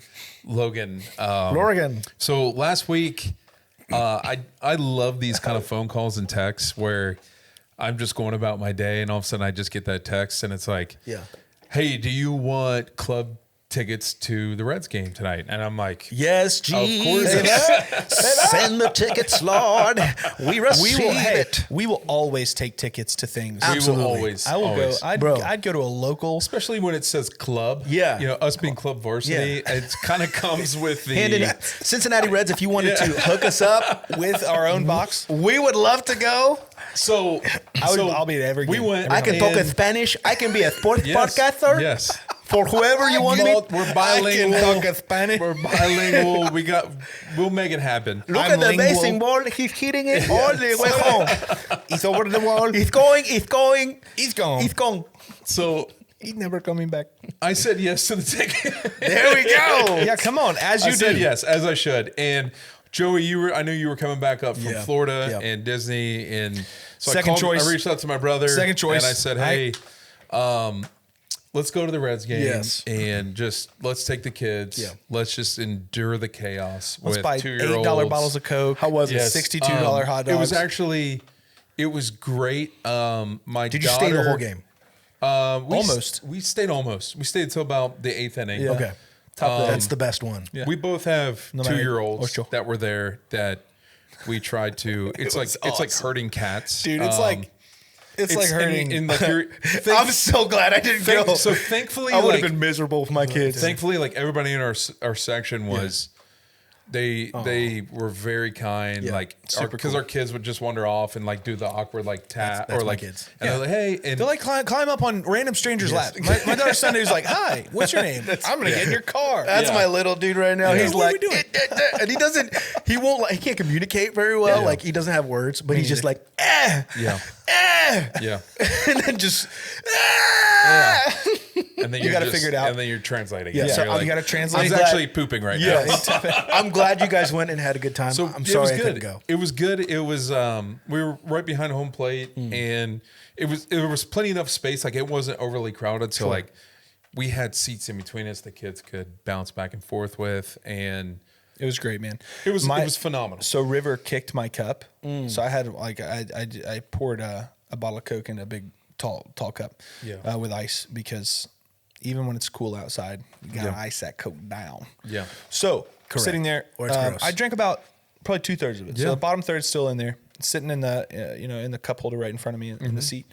Logan. Logan. So last week, I love these kind of phone calls and texts where I'm just going about my day, and all of a sudden I just get that text, and it's like, hey, do you want club tickets to the Reds game tonight? And I'm like, yes, Jesus. Send the tickets, Lord. We receive it. We will always take tickets to things. Absolutely. We will always. I will always. go. I'd go to a local, especially when it says club. Yeah. You know, us being Club Varsity, it kind of comes with the Cincinnati Reds. If you wanted to hook us up with our own box, we would love to go. So I'll be at every game. We went. I can talk in Spanish. I can be a sports podcaster. Yes. For whoever you want me. We're bilingual. I can talk Spanish. We're bilingual. We'll make it happen. Look at the basing ball. He's hitting it all the way home. He's over the wall. He's going. He's gone. So he's never coming back. I said yes to the ticket. There we go. Yeah, come on. As you said yes, as I should. And Joey, I knew you were coming back up from Florida and Disney, and so I reached out to my brother. Second choice. And I said, hey, let's go to the Reds game and just let's take the kids. Yeah. Let's just endure the chaos. Let's with buy $2 $8 bottles of Coke. How was it? $62 hot dogs. It was great. Did you stay the whole game? We stayed almost. We stayed until about the 8th inning. Yeah. Okay. That's the best one. Yeah. We both have 2-year-olds that were there that we tried to. It's like herding cats, dude. It's like hurting. And like I'm so glad I didn't go. So thankfully, I would have been miserable with my kids. Thankfully, like everybody in our section was, they were very kind. Like because our kids would just wander off and like do the awkward like tap that's or like kids. And they're like, hey, and they're like climb up on random strangers' lap. My daughter Sunday was like, hi, what's your name? I'm gonna get in your car. That's my little dude right now. He's what like, are we doing? And he can't communicate very well. Like he doesn't have words, but he's just like, yeah. And then just, And then you got to figure it out. And then you're translating. Yeah. So you got to translate. I was actually pooping right now. I'm glad you guys went and had a good time. So I'm sorry I couldn't good. go. It was good. It was we were right behind home plate, and it was plenty enough space. Like it wasn't overly crowded, so like we had seats in between us the kids could bounce back and forth with, and it was great, man. It was phenomenal. So River kicked my cup. So I had I poured a bottle of Coke in a big tall cup with ice because even when it's cool outside, you gotta ice that Coke down. Yeah. So sitting there, or it's gross. I drank about probably 2/3 of it. So the bottom third's still in there, sitting in the in the cup holder right in front of me in the seat.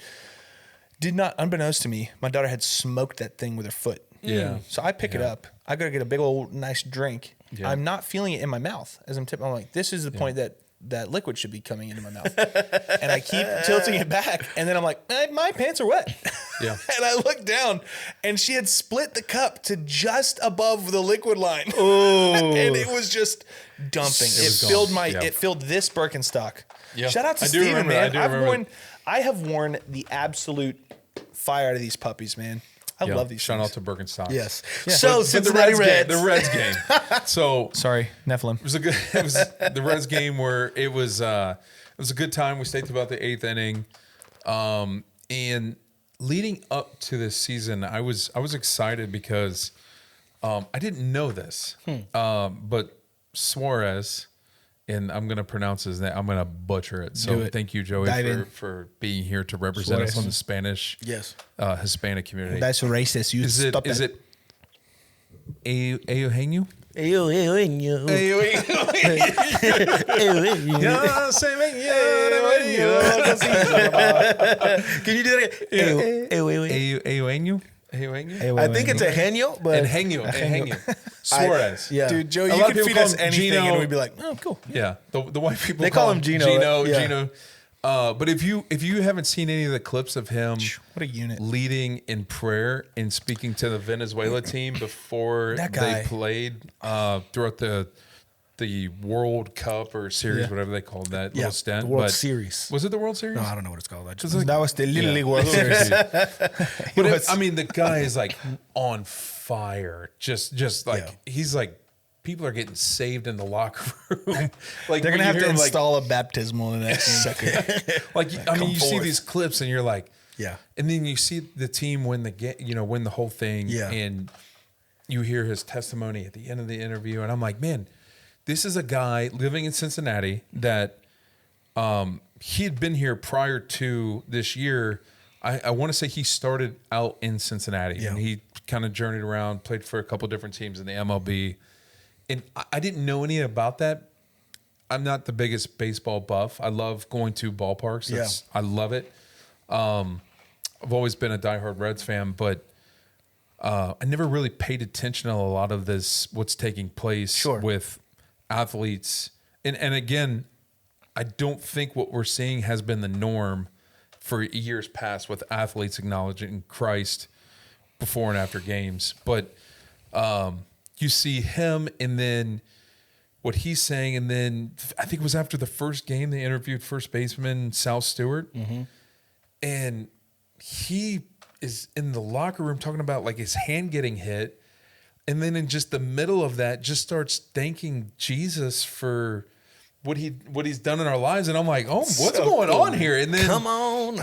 Did not, unbeknownst to me, my daughter had smoked that thing with her foot. Yeah. So I pick it up. I go to get a big old nice drink. Yeah. I'm not feeling it in my mouth as I'm tipping. I'm like, this is the point that liquid should be coming into my mouth. And I keep tilting it back. And then I'm like, my pants are wet. Yeah. And I look down and she had split the cup to just above the liquid line. Oh. And it was just dumping. It filled this Birkenstock. Yeah. Shout out to Steven, man. I have worn the absolute fire out of these puppies, man. I love these. Shout out to Birkenstock. Yes. Yeah. So Cincinnati Reds. The Reds game. So sorry, Nephilim. It was the Reds game where it was a good time. We stayed to about the 8th inning, and leading up to this season, I was excited because I didn't know this, but Suarez. And I'm going to pronounce his name. I'm going to butcher it. So thank you, Joey, for being here to represent us on the Spanish, Hispanic community. That's racist. You stop that. Is it Eugenio? Can you do that? Eugenio? I think it's a Henio, but Eugenio. Suarez. Dude, Joe, you could feed us anything and we'd be like, oh, cool. Yeah, the white people call him Gino. Gino. But if you haven't seen any of the clips of him, what a unit, leading in prayer and speaking to the Venezuela team before they played throughout the the World Cup or Series, whatever they called that little stint. The World Series. Was it the World Series? No, I don't know what it's called. That was the Little League World Series. But I mean, the guy is like on fire. Just like he's like, people are getting saved in the locker room. Like They're gonna have to install a baptismal in the next second. Like I mean, you see these clips and you're like, Yeah. and then you see the team win the game, win the whole thing, and you hear his testimony at the end of the interview, and I'm like, man, this is a guy living in Cincinnati that he had been here prior to this year. I want to say he started out in Cincinnati, and he kind of journeyed around, played for a couple different teams in the MLB, and I didn't know any about that. I'm not the biggest baseball buff. I love going to ballparks. I love it. I've always been a diehard Reds fan, but I never really paid attention to a lot of this, what's taking place with athletes. And again, I don't think what we're seeing has been the norm for years past with athletes acknowledging Christ before and after games. But you see him, and then what he's saying, and then I think it was after the first game they interviewed first baseman Sal Stewart, and he is in the locker room talking about like his hand getting hit, and then in just the middle of that just starts thanking Jesus for what he's done in our lives. And I'm like, oh, what's going on here? And then Come on.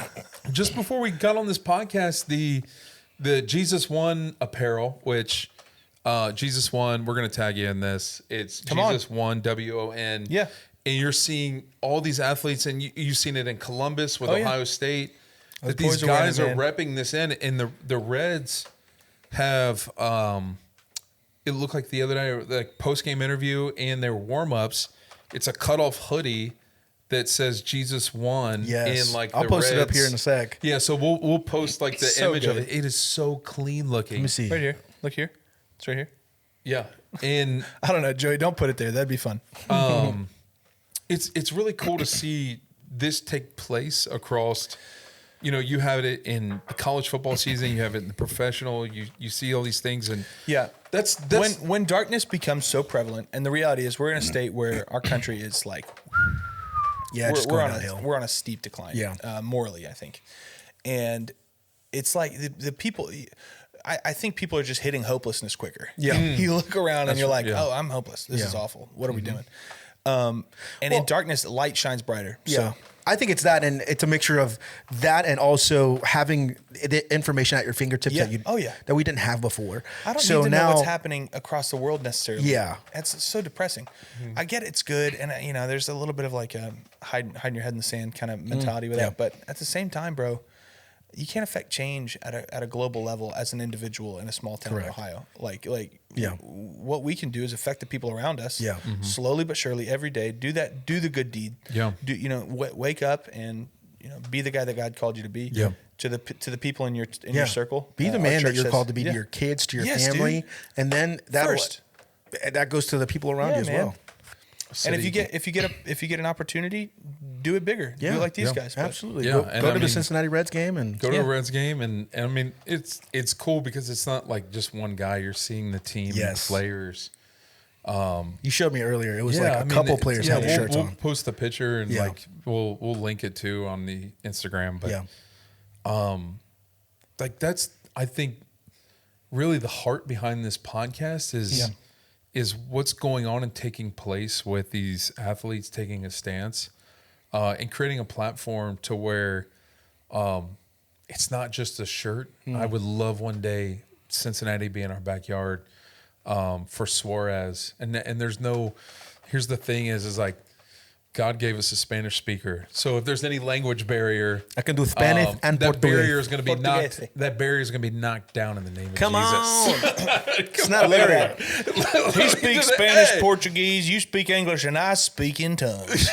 just before we got on this podcast, the Jesus One apparel, which Jesus One, we're gonna tag you in this. It's Jesus One, WON. Yeah. And you're seeing all these athletes, and you've seen it in Columbus with Ohio State. That these guys are repping this in, and the Reds have it looked like the other day, the post game interview and their warm ups. It's a cutoff hoodie that says Jesus Won. Yes, in like I'll post it up Reds. here in a sec. Yeah, so we'll post like the so image good. of it. It is so clean looking. Let me see. Right here. Look here. It's right here. Yeah, and I don't know, Joey. Don't put it there. That'd be fun. it's really cool to see this take place across. You have it in the college football season. You have it in the professional. You see all these things, and that's when darkness becomes so prevalent. And the reality is, we're in a state where our country is like, we're on a steep decline. Morally, I think, and it's like the people. I think people are just hitting hopelessness quicker. You look around and you're like, oh, I'm hopeless. This is awful. What are we doing? And in darkness, light shines brighter. So. I think it's that, and it's a mixture of that and also having the information at your fingertips that we didn't have before. I don't need to know what's happening across the world necessarily. Yeah. That's so depressing. I get it's good, and there's a little bit of like a hiding your head in the sand kind of mentality with that. But at the same time, bro, you can't affect change at a global level as an individual in a small town in Ohio. What we can do is affect the people around us. Slowly but surely, every day. Do the good deed. Wake up and be the guy that God called you to be. To the people in your circle. Be the man that you're called to be to your kids, to your family, and then that goes to the people around you as well. So and if you get an opportunity, do it bigger. Do it like these guys. Absolutely. Go to the Cincinnati Reds game and go to a Reds game, and I mean it's cool because it's not like just one guy. You're seeing the team, and the players. You showed me earlier. It was like a couple players had their shirts on. We'll post the picture and we'll link it too on the Instagram. But that's I think really the heart behind this podcast is what's going on and taking place with these athletes taking a stance and creating a platform to where it's not just a shirt. I would love one day Cincinnati be in our backyard for Suarez. And there's no, here's the thing is like God gave us a Spanish speaker. So if there's any language barrier, I can do Spanish and that Portuguese. barrier is going to be knocked. That barrier is going to be knocked down in the name of Jesus. Come on, it's not a barrier. He speaks Spanish, Portuguese. You speak English, and I speak in tongues.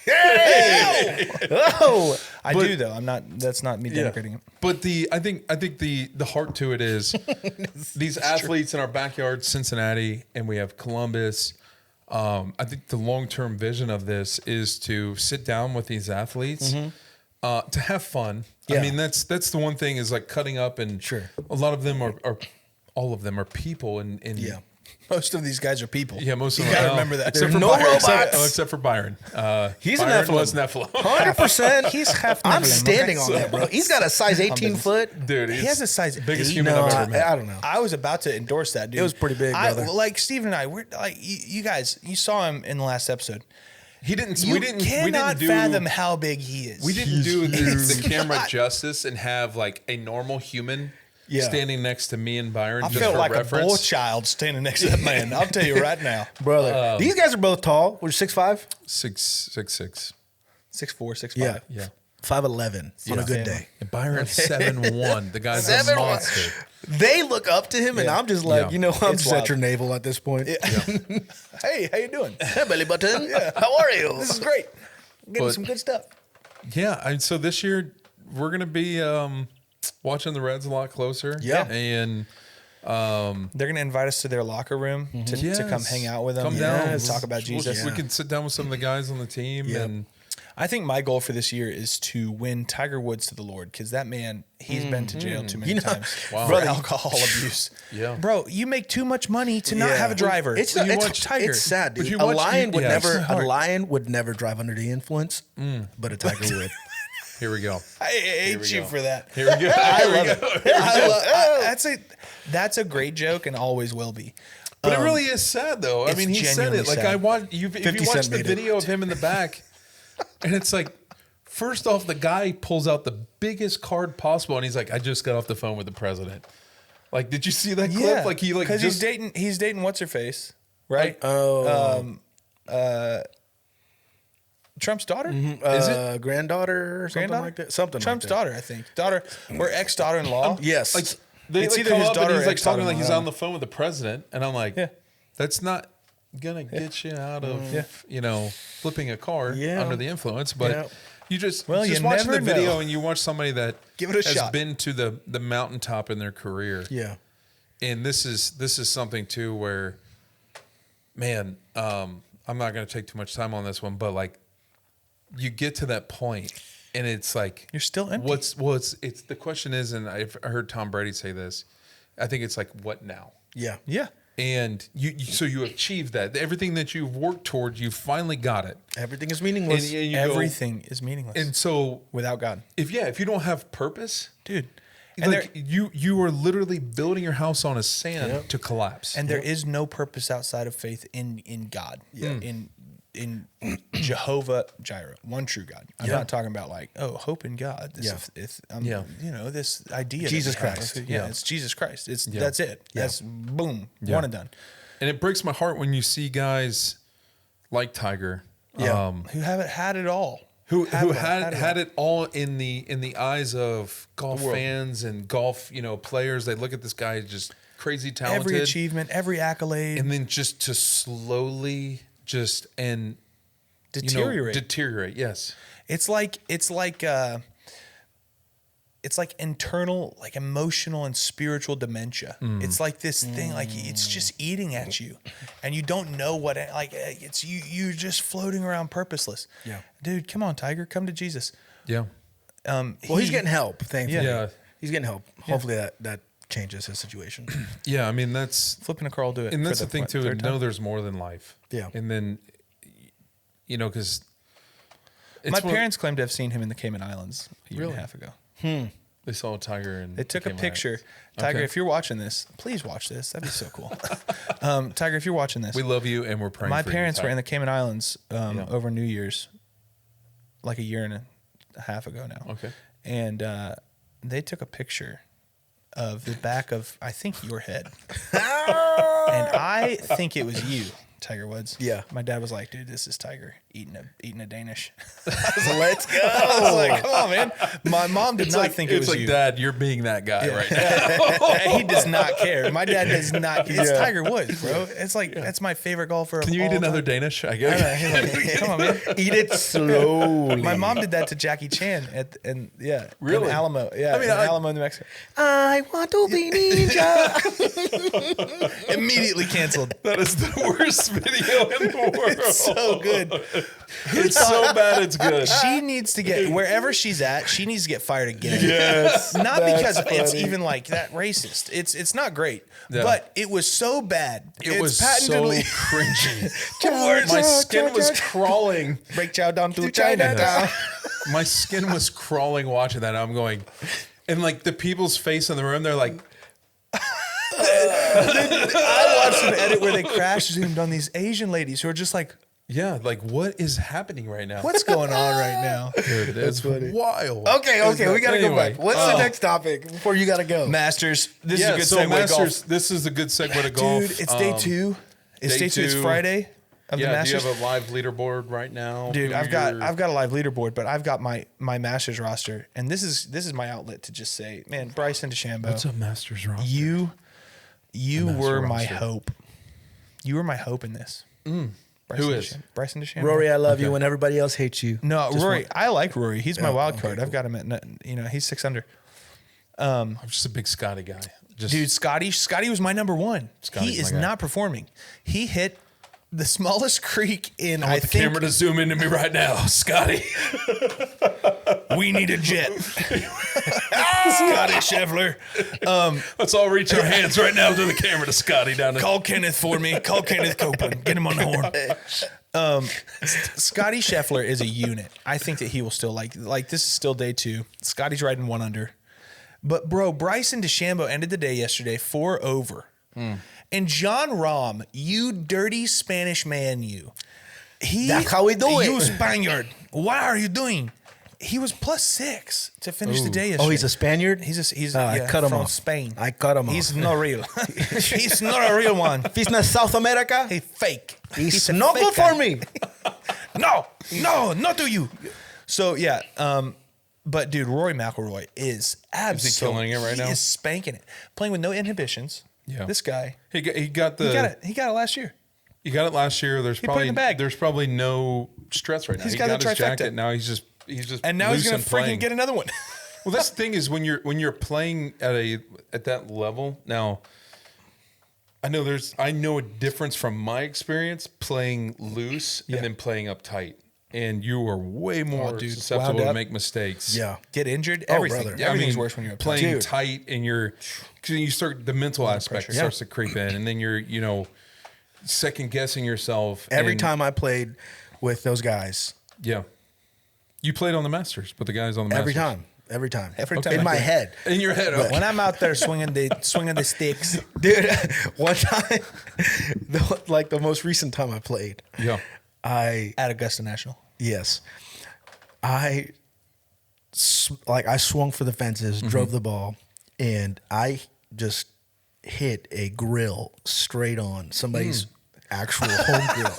I do though. I'm not. That's not me denigrating it. But I think the heart to it is these athletes in our backyard, Cincinnati, and we have Columbus. I think the long-term vision of this is to sit down with these athletes, to have fun. I mean, that's the one thing is like cutting up, and a lot of them are all of them are people, and Most of these guys are people. Yeah, most of you them. gotta remember that. Except There's for no Byron. robots. Except for Byron. He's a Byron Nephilim. was Nephilim. 100%. He's half I'm Nephilim, standing okay? on that, bro. He's got a size 18 foot. Dude, He has a size biggest 8. human No, I've ever met. I don't know. I was about to endorse that, dude. It was pretty big, brother. Like Steve and I, we're like you guys. You saw him in the last episode. He didn't. You we didn't cannot do, fathom how big he is. We didn't do the camera not. justice and have like a normal human Yeah. standing next to me and Byron. I just felt for like reference. a bull child standing next to that man. I'll tell you right now. Brother. These guys are both tall. We're 6'5"? 6'6". 6'4", 6'5". Yeah. Yeah. 5'11" on a good day. And Byron's 7'1". The guy's a 7'1". monster. They look up to him, and I'm just like, Yeah. I'm It's just at wild. your navel at this point. Hey, how you doing? Hey, belly button. How are you? This is great. Getting But- some good stuff. Yeah, and so this year we're gonna be watching the Reds a lot closer. Yeah. and They're gonna invite us to their locker room to come hang out with them. Come down, and talk about We'll- Jesus. We can sit down with some of the guys on the team, Yep. and I think my goal for this year is to win Tiger Woods to the Lord, because that man, he's been to jail too many times Wow. for Brother. alcohol abuse. Yeah. Bro, you make too much money to not have a driver. It's, Well, you it's, watch Tiger. it's sad, But dude. you A watch- lion would yeah. never. It's A hard. lion would never drive under the influence, but a tiger would. here we go. I hate you for that. Here we go. I love it. That's a great joke and always will be. But it really is sad, though. I it's mean, he said genuinely it. Like sad. I watched. If 50 you watch Cent the made it. video of him in the back, and it's like, first off, the guy pulls out the biggest card possible, and he's like, "I just got off the phone with the president." Like, did you see that clip? Yeah, Like he like because just he's dating what's her face, right? Trump's daughter. Is it? Granddaughter or something Granddaughter? like that? Something Trump's like that. daughter, I think. Daughter or ex-daughter-in-law. Yes. like they It's like either come his up daughter and or he's like talking like he's ex-daughter-in-law. on the phone with the president, and I'm like, Yeah. that's not gonna get you out of flipping a car Yeah. under the influence. But Yeah. you just Well, just you watching the never video know. and you watch somebody that Give it a has shot. been to the mountaintop in their career. Yeah. And this is something too where, man, I'm not going to take too much time on this one, but like, you get to that point, and it's like You're still empty. it's the question is, and I heard Tom Brady say this. I think it's like, what now? Yeah. Yeah. And so you achieved that. Everything that you've worked towards, you finally got it. Everything is meaningless. And you go- Everything is meaningless and so without God, if you don't have purpose, dude. And like you are literally building your house on a sand to collapse. there is no purpose outside of faith in God. In Jehovah Jireh, one true God. I'm not talking about like, hope in God. This this idea that Jesus we have. Christ. Yeah, it's Jesus Christ. That's it. That's boom, Yeah. one and done. And it breaks my heart when you see guys like Tiger, Yeah. Who haven't had it all. who Have had it all in the eyes of golf fans and golf players. They look at this guy as just crazy talented, Every achievement, every accolade, and then just to slowly deteriorate. Yes, it's like internal, like emotional and spiritual dementia. It's like this thing, like it's just eating at you, and you don't know what. Like it's you're just floating around purposeless. Yeah. Dude, come on, Tiger, come to Jesus. yeah, Well, he's getting help, thankfully. Yeah. He's getting help. Hopefully that changes his situation. yeah. I mean, that's flipping a car will do it. and for that's the thing too. third time? Know there's more than life. Yeah. and then because My parents claim to have seen him in the Cayman Islands a year and Really? a half ago. they saw Tiger and They took a became picture. lions. Tiger, Okay. if you're watching this, please watch this. That'd be so cool. Tiger, if you're watching this, We love you and we're praying. my for you, parents were Tiger. in the Cayman Islands over New Year's, like a year and a half ago now. Okay. And they took a picture of the back of, I think, your head. And I think it was you, Tiger Woods. Yeah. My dad was like, dude, this is Tiger eating a Danish. Let's go. I was like, come on, man. My mom did not think it it's was like, you. Dad, you're being that guy right now. He does not care. My dad does not. It's Tiger Woods, bro. It's like that's my favorite golfer. Can of you eat all another time. Danish? I guess. He's like, come on, man. Eat it slowly. My mom did that to Jackie Chan in Really? Alamo. Yeah, I mean, in Alamo, New Mexico. I want to be ninja. Immediately canceled. That is the worst video in the world. So good. It's so bad it's good. She needs to get wherever she's at. She needs to get fired again. Yes. Not because That's it's funny. even like that racist. It's not great, Yeah. but it was so bad. It was so patently cringy. My skin was crawling. break chow down to Chinatown. Chinatown. My skin was crawling watching that. I'm going, and like the people's face in the room, they're like, I watched an edit where they crash zoomed on these Asian ladies who are just like, yeah, like what is happening right now? what's going on right now? Dude, it's wild. Okay, we gotta go Anyway. back. What's the next topic before you gotta go? Masters. This Yeah, is so a good segue. Masters, Golf. this is a good segue to golf. Dude, it's day two. It's day two. It's Friday of the Yeah, do you Masters. have a live leaderboard right now? Dude, Who I've got you're- a live leaderboard, but I've got my Masters roster, and this is my outlet to just say, man, Bryson DeChambeau, What's a Masters roster? you Master were my roster. hope. You were my hope in this. Who is? Bryson DeChambeau? Rory, I love you when everybody else hates you. No, Just Rory. one- I like Rory. He's my wild card. okay, I've got him at he's 6 under. I'm just a big Scotty guy. Just Dude, Scotty was my number one. Scotty's He is my guy. not performing. He hit the smallest creek in I want the camera to zoom into me right now, Scotty. we need a jet. Scotty Scheffler. Let's all reach our hands right now to the camera to Scotty down there. Call Kenneth for me. Call Kenneth Copeland. Get him on the horn. Scotty Scheffler is a unit. I think that he will still like this is still day two. Scotty's riding 1 under. But bro, Bryson DeChambeau ended the day yesterday 4 over. And John Rahm, you dirty Spanish man, you. That's how we do it. You Spaniard. What are you doing? He was +6 to finish the day yesterday. Oh, he's a Spaniard? He's I cut him from off. Spain. I cut him He's off. not real. He's not a real one. If he's not South America, He's fake. he's a not fake good guy. for me. No, not to you. So yeah, but dude, Rory McIlroy is absolutely killing it right now? He is spanking it, playing with no inhibitions. Yeah. This guy, He got the he got it. He got it last year. You got it last year. There's put it in the bag. There's probably no stress right now. He's He got the his trifecta. jacket. Now he's just And now he's loose gonna and freaking playing. get another one. Well, that's the thing is when you're playing at that level. Now, I know a difference from my experience playing loose Yeah. and then playing uptight. And you are way more dude, susceptible wound to up. make mistakes. Yeah. Get injured. Everything. brother. Yeah, Everything's worse when you're uptight. playing Dude. tight and because you start the mental aspect pressure. starts to creep in, and then you're second guessing yourself Every and- time I played with those guys, Yeah, you played on the Masters, but the guys on the every Masters. time. Every time. Every time In I my did. head. In your head, When I'm out there swinging the sticks, Dude, one time, the most recent time I played, yeah. at Augusta National. yes, I swung for the fences, drove the ball, and I just hit a grill straight on somebody's actual home grill.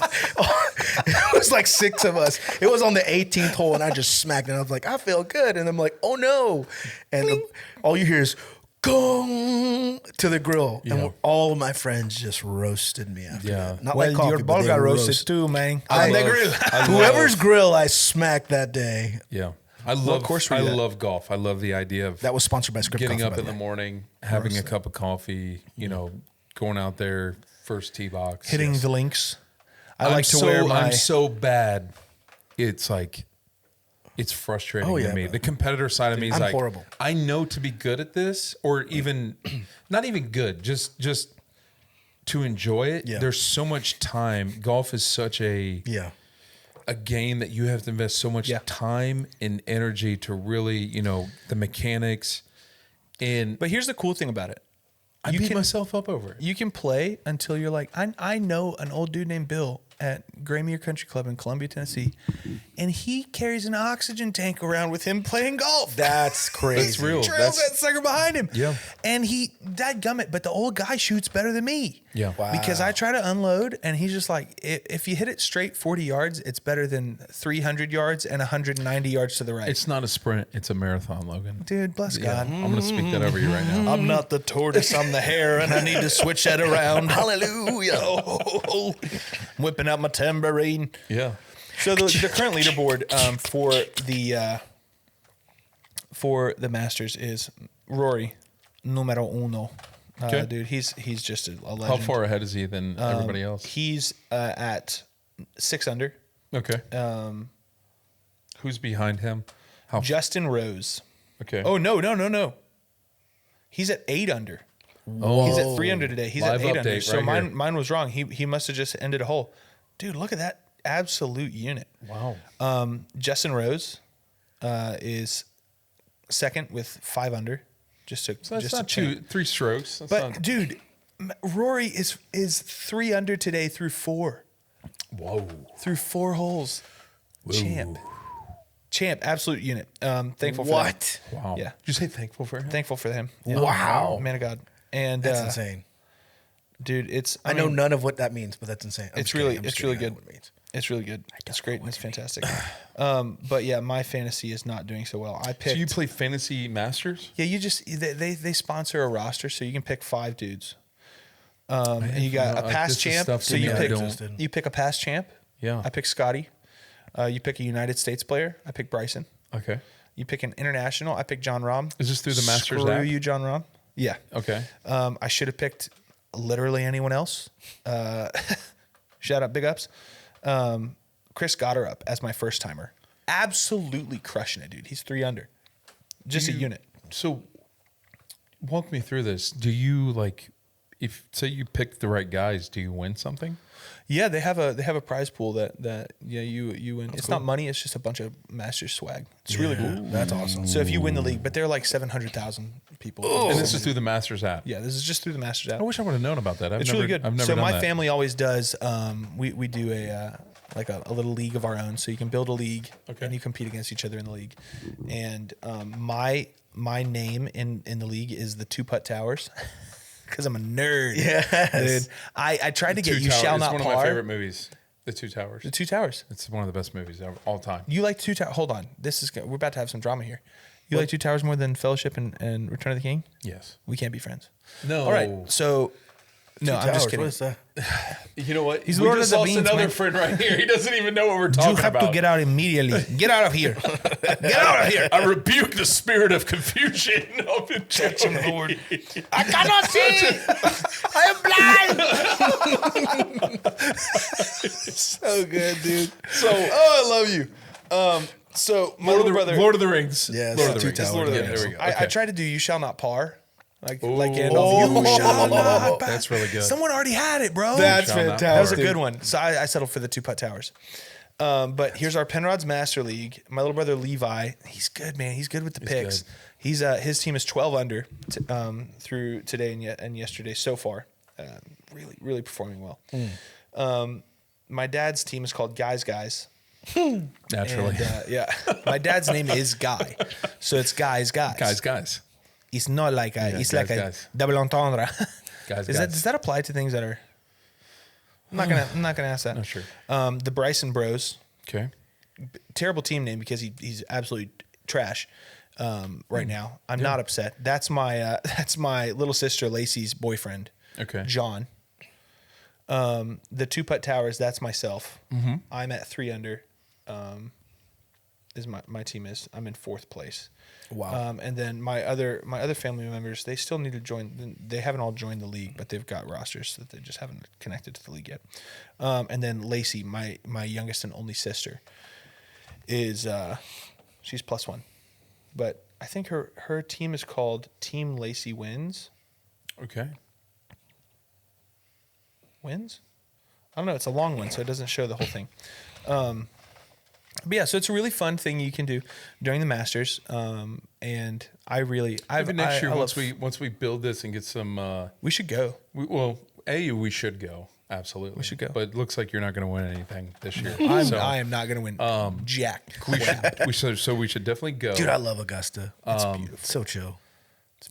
It was like 6 of us. It was on the 18th hole, and I just smacked it. I was like, I feel good, and I'm like, oh no, and all you hear is gong to the grill, and all of my friends just roasted me after Yeah. that. Not Well, like coffee, your but ball they got roast. roasted too, man. I- On the grill. Whoever's grill I smacked that day, Yeah. I love course we do that. love golf. I love the idea of that was sponsored by Script getting Coffee, up by in the way. morning, having a cup of coffee, going out there, first tee box. Hitting Yes. the links. I I'm like to so, wear my. I'm so bad. It's like it's frustrating Oh, yeah, to me. bro. The competitor side of me is I'm like horrible. I know to be good at this, or even not even good, just to enjoy it. Yeah. There's so much time. Golf is such a Yeah. game that you have to invest so much Yeah. time and energy to really, the mechanics. And But here's the cool thing about it. I beat myself up over it. You can play until you're like, I know an old dude named Bill at Graymeyer Country Club in Columbia, Tennessee, and he carries an oxygen tank around with him playing golf. That's crazy. That's real. Trails that sucker behind him. Yeah. And dadgummit, but the old guy shoots better than me. Yeah. Wow. Because I try to unload, and he's just like, if you hit it straight 40 yards, it's better than 300 yards and 190 yards to the right. It's not a sprint, it's a marathon, Logan. Dude, bless Yeah, God. I'm going to speak that over you right now. I'm not the tortoise, I'm the hare, and I need to switch that around. Hallelujah. Oh, whipping out my tambourine. Yeah. So the current leaderboard for the Masters is Rory, numero uno. Okay. Dude, he's just a legend. How far ahead is he than everybody else? He's at 6 under. Okay. Who's behind him? How? Justin Rose. Okay. Oh, no. He's at 8 under. Oh, He's at 3 under today. He's live at 8 under. update So right here. mine was wrong. He must have just ended a hole. Dude, look at that absolute unit. Wow. Justin Rose is second with 5 under. So that's not 3 strokes. That's But not, dude, Rory is 3 under today through 4. whoa. Through 4 holes. Champ, absolute unit. Thankful for that. Wow. Yeah. Did you say thankful for him? Thankful for him. Wow. Man of God. And That's insane. dude, it's I know none of what that means, but that's insane. It's really good. It's really good. It's great and it's fantastic. But yeah, my fantasy is not doing so well. I picked. So you play Fantasy Masters? Yeah, you just they sponsor a roster, so you can pick 5 dudes. And you got a past champ. So you pick a past champ. Yeah. I pick Scotty. You pick a United States player. I pick Bryson. Okay. You pick an international. I pick John Rahm. Is this through the Masters Screw app? you, John Rahm. Yeah. Okay. I should have picked literally anyone else. Shout out, big ups. Chris got her up as my first timer. Absolutely crushing it, dude. He's 3 under. Just a unit. So walk me through this. Do you if say you pick the right guys, do you win something? Yeah, they have a prize pool that you win. It's not money. It's just a bunch of Masters swag. It's really cool. That's awesome. So if you win the league, but they're like 700,000 people. And this is through the Masters app. Yeah, this is just through the Masters app. I wish I would have known about that. It's really good. I've never so done my that. family always does. We do a little league of our own. So you can build a league and you compete against each other in the league. And my name in the league is the 2-putt towers. Because I'm a nerd. Yes. Dude. I tried to get Two You Towers. Shall It's Not one Par. of my favorite movies. The 2 Towers. The 2 Towers. It's one of the best movies of all time. You like 2 Towers? Hold on. We're about to have some drama here. You like 2 Towers more than Fellowship and Return of the King? Yes. We can't be friends. No. All right. So, no, I'm just kidding. What is that? You know what? He's we Lord just of the lost Rings, another man. friend right here. He doesn't even know what we're talking about. out immediately. Get out of here. Get out of here. I rebuke the spirit of confusion. Lord. I cannot see. I am blind. So good, dude. So, I love you. So my little brother, Lord of the Rings. Yeah, Lord of the 2 Rings. Towers. Lord of the Yeah, Rings. there we go. I Okay. tried to do You Shall Not Par. Like Oh, Gandalf. You shall not par. that's really good. Someone already had it, bro. That's Shall not fantastic. That was a good one. So I settled for the 2-putt towers. But here's our Penrod's Master League. My little brother Levi, he's good, man. He's good with the picks. good. He's his team is 12 under through today and yesterday so far. Really, really performing well. My dad's team is called Guys. Naturally. And, yeah, my dad's name is Guy, so it's Guys. Guys. It's not like it's guys, like a guys. double entendre. Guys. Does that apply to things that are? I'm not gonna ask that. Not sure. The Bryson Bros, Okay. terrible team name because he's absolutely trash right now. I'm not upset. That's my little sister Lacey's boyfriend. Okay. John. The 2-putt towers. That's myself. I'm at 3 under. Is my team is. I'm in 4th place. Wow. And then my other family members, they still need to join. They haven't all joined the league, but they've got rosters that they just haven't connected to the league yet. And then Lacey, my youngest and only sister, is she's +1, but I think her team is called Team Lacey Wins. Okay. Wins? I don't know. It's a long one, so it doesn't show the whole thing. But yeah, so it's a really fun thing you can do during the Masters. And Maybe next year, once we build this and get some, we should go. we should go. Absolutely, We should go. But it looks like you're not going to win anything this year. I am not going to win jack. We should definitely go. Dude, I love Augusta. It's beautiful. So chill.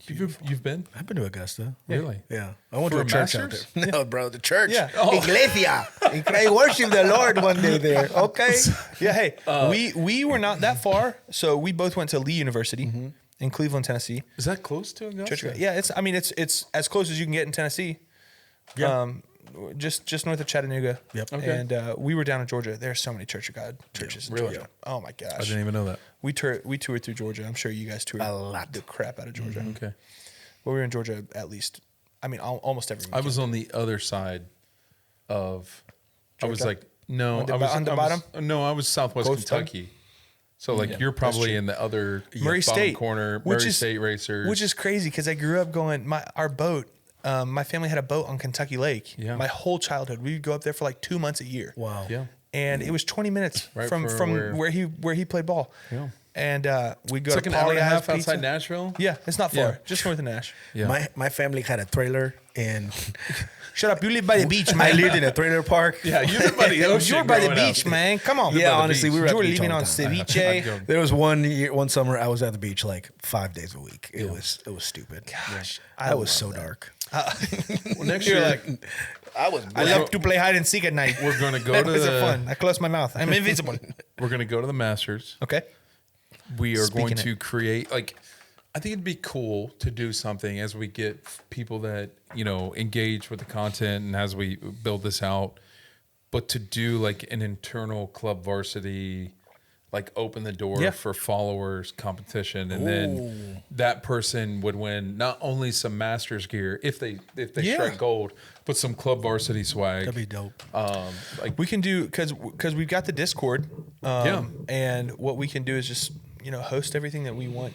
You've been? I've been to Augusta. Really? Yeah. I went For to a church out Masters? there. No, bro, the church. Yeah. Iglesia. I worship the Lord one day there. Okay. Yeah, hey, we were not that far, so we both went to Lee University in Cleveland, Tennessee. Is that close to Augusta? Church, yeah, it's as close as you can get in Tennessee. Yeah. Just north of Chattanooga. Yep. Okay. And we were down in Georgia. There's so many Church of God churches in Really? Georgia. Oh my gosh. I didn't even know that. We toured through Georgia. I'm sure you guys toured A lot. the crap out of Georgia. Okay. Well, we were in Georgia at least. I mean, almost every weekend. I was on the other side of. I was Georgia? like No, On the I was on the I bottom? Was, no, I was Southwest Coast bottom? Kentucky. So like you're probably in the other Murray bottom State corner, which Murray is- State Racers. Which is crazy because I grew up going our boat. My family had a boat on Kentucky Lake. Yeah. My whole childhood, we would go up there for like 2 months a year. Wow. yeah. And it was 20 minutes Right from where he played ball. Yeah. And we'd go It's like to an hour and a Polly half House outside Pizza. Nashville. Yeah, it's not far. Yeah. Just north of Nash. Yeah. My family had a trailer in. Shut up! You live by the beach, I man. lived in a trailer park. Yeah, you live by the ocean. You're by the growing up. beach, man. Come on. Yeah, by the honestly, beach. we were at You were the beach living all on the time. I'd ceviche. go- There was one summer I was at the beach like 5 days a week. It was stupid. Gosh, I was so dark. Well, next You're year, like, I was. I love to play hide and seek at night. we're gonna go to It's the fun. I close my mouth. I'm invisible. we're gonna go to the Masters. Okay. We are going Speaking to create I think it'd be cool to do something as we get people that engage with the content and as we build this out, but to do like an internal Club Varsity, like open the door Yeah. for followers competition, and then that person would win not only some Masters gear if they Yeah. strike gold, but some Club Varsity swag. That'd be dope. We can do because we've got the Discord. Yeah. And what we can do is just host everything that we want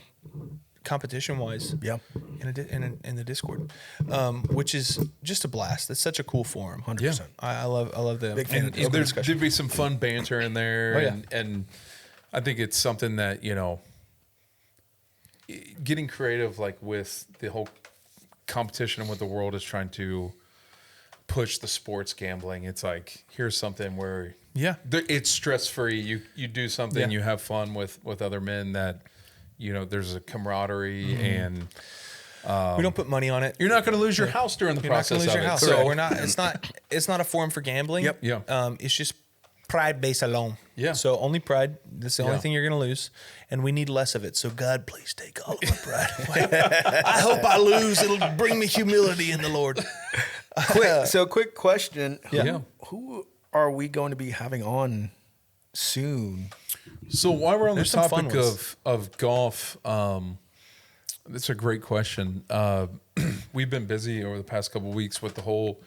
competition wise. Yeah. In the Discord, which is just a blast. It's such a cool forum. 100%. I love the Big fan. And open there's discussion. there'd be some fun banter in there, Oh, yeah. and I think it's something that getting creative, like with the whole competition and what the world is trying to push the sports gambling. It's like here's something where Yeah. it's stress free. You do something, Yeah. you have fun with other men that there's a camaraderie Mm-hmm. and. We don't put money on it. You're not going to lose your house during the You're not process going to lose your of it. house. So So we're not. It's not a forum for gambling. Yep. Yeah. It's just pride based alone. Yeah. So only pride. That's the only Yeah. thing you're going to lose, and we need less of it. So God, please take all of my pride away. I hope I lose. It'll bring me humility in the Lord. Quick question. Yeah. Who are we going to be having on soon? So while we're on the There's some fun topic ones. of golf, that's a great question. We've been busy over the past couple of weeks with the whole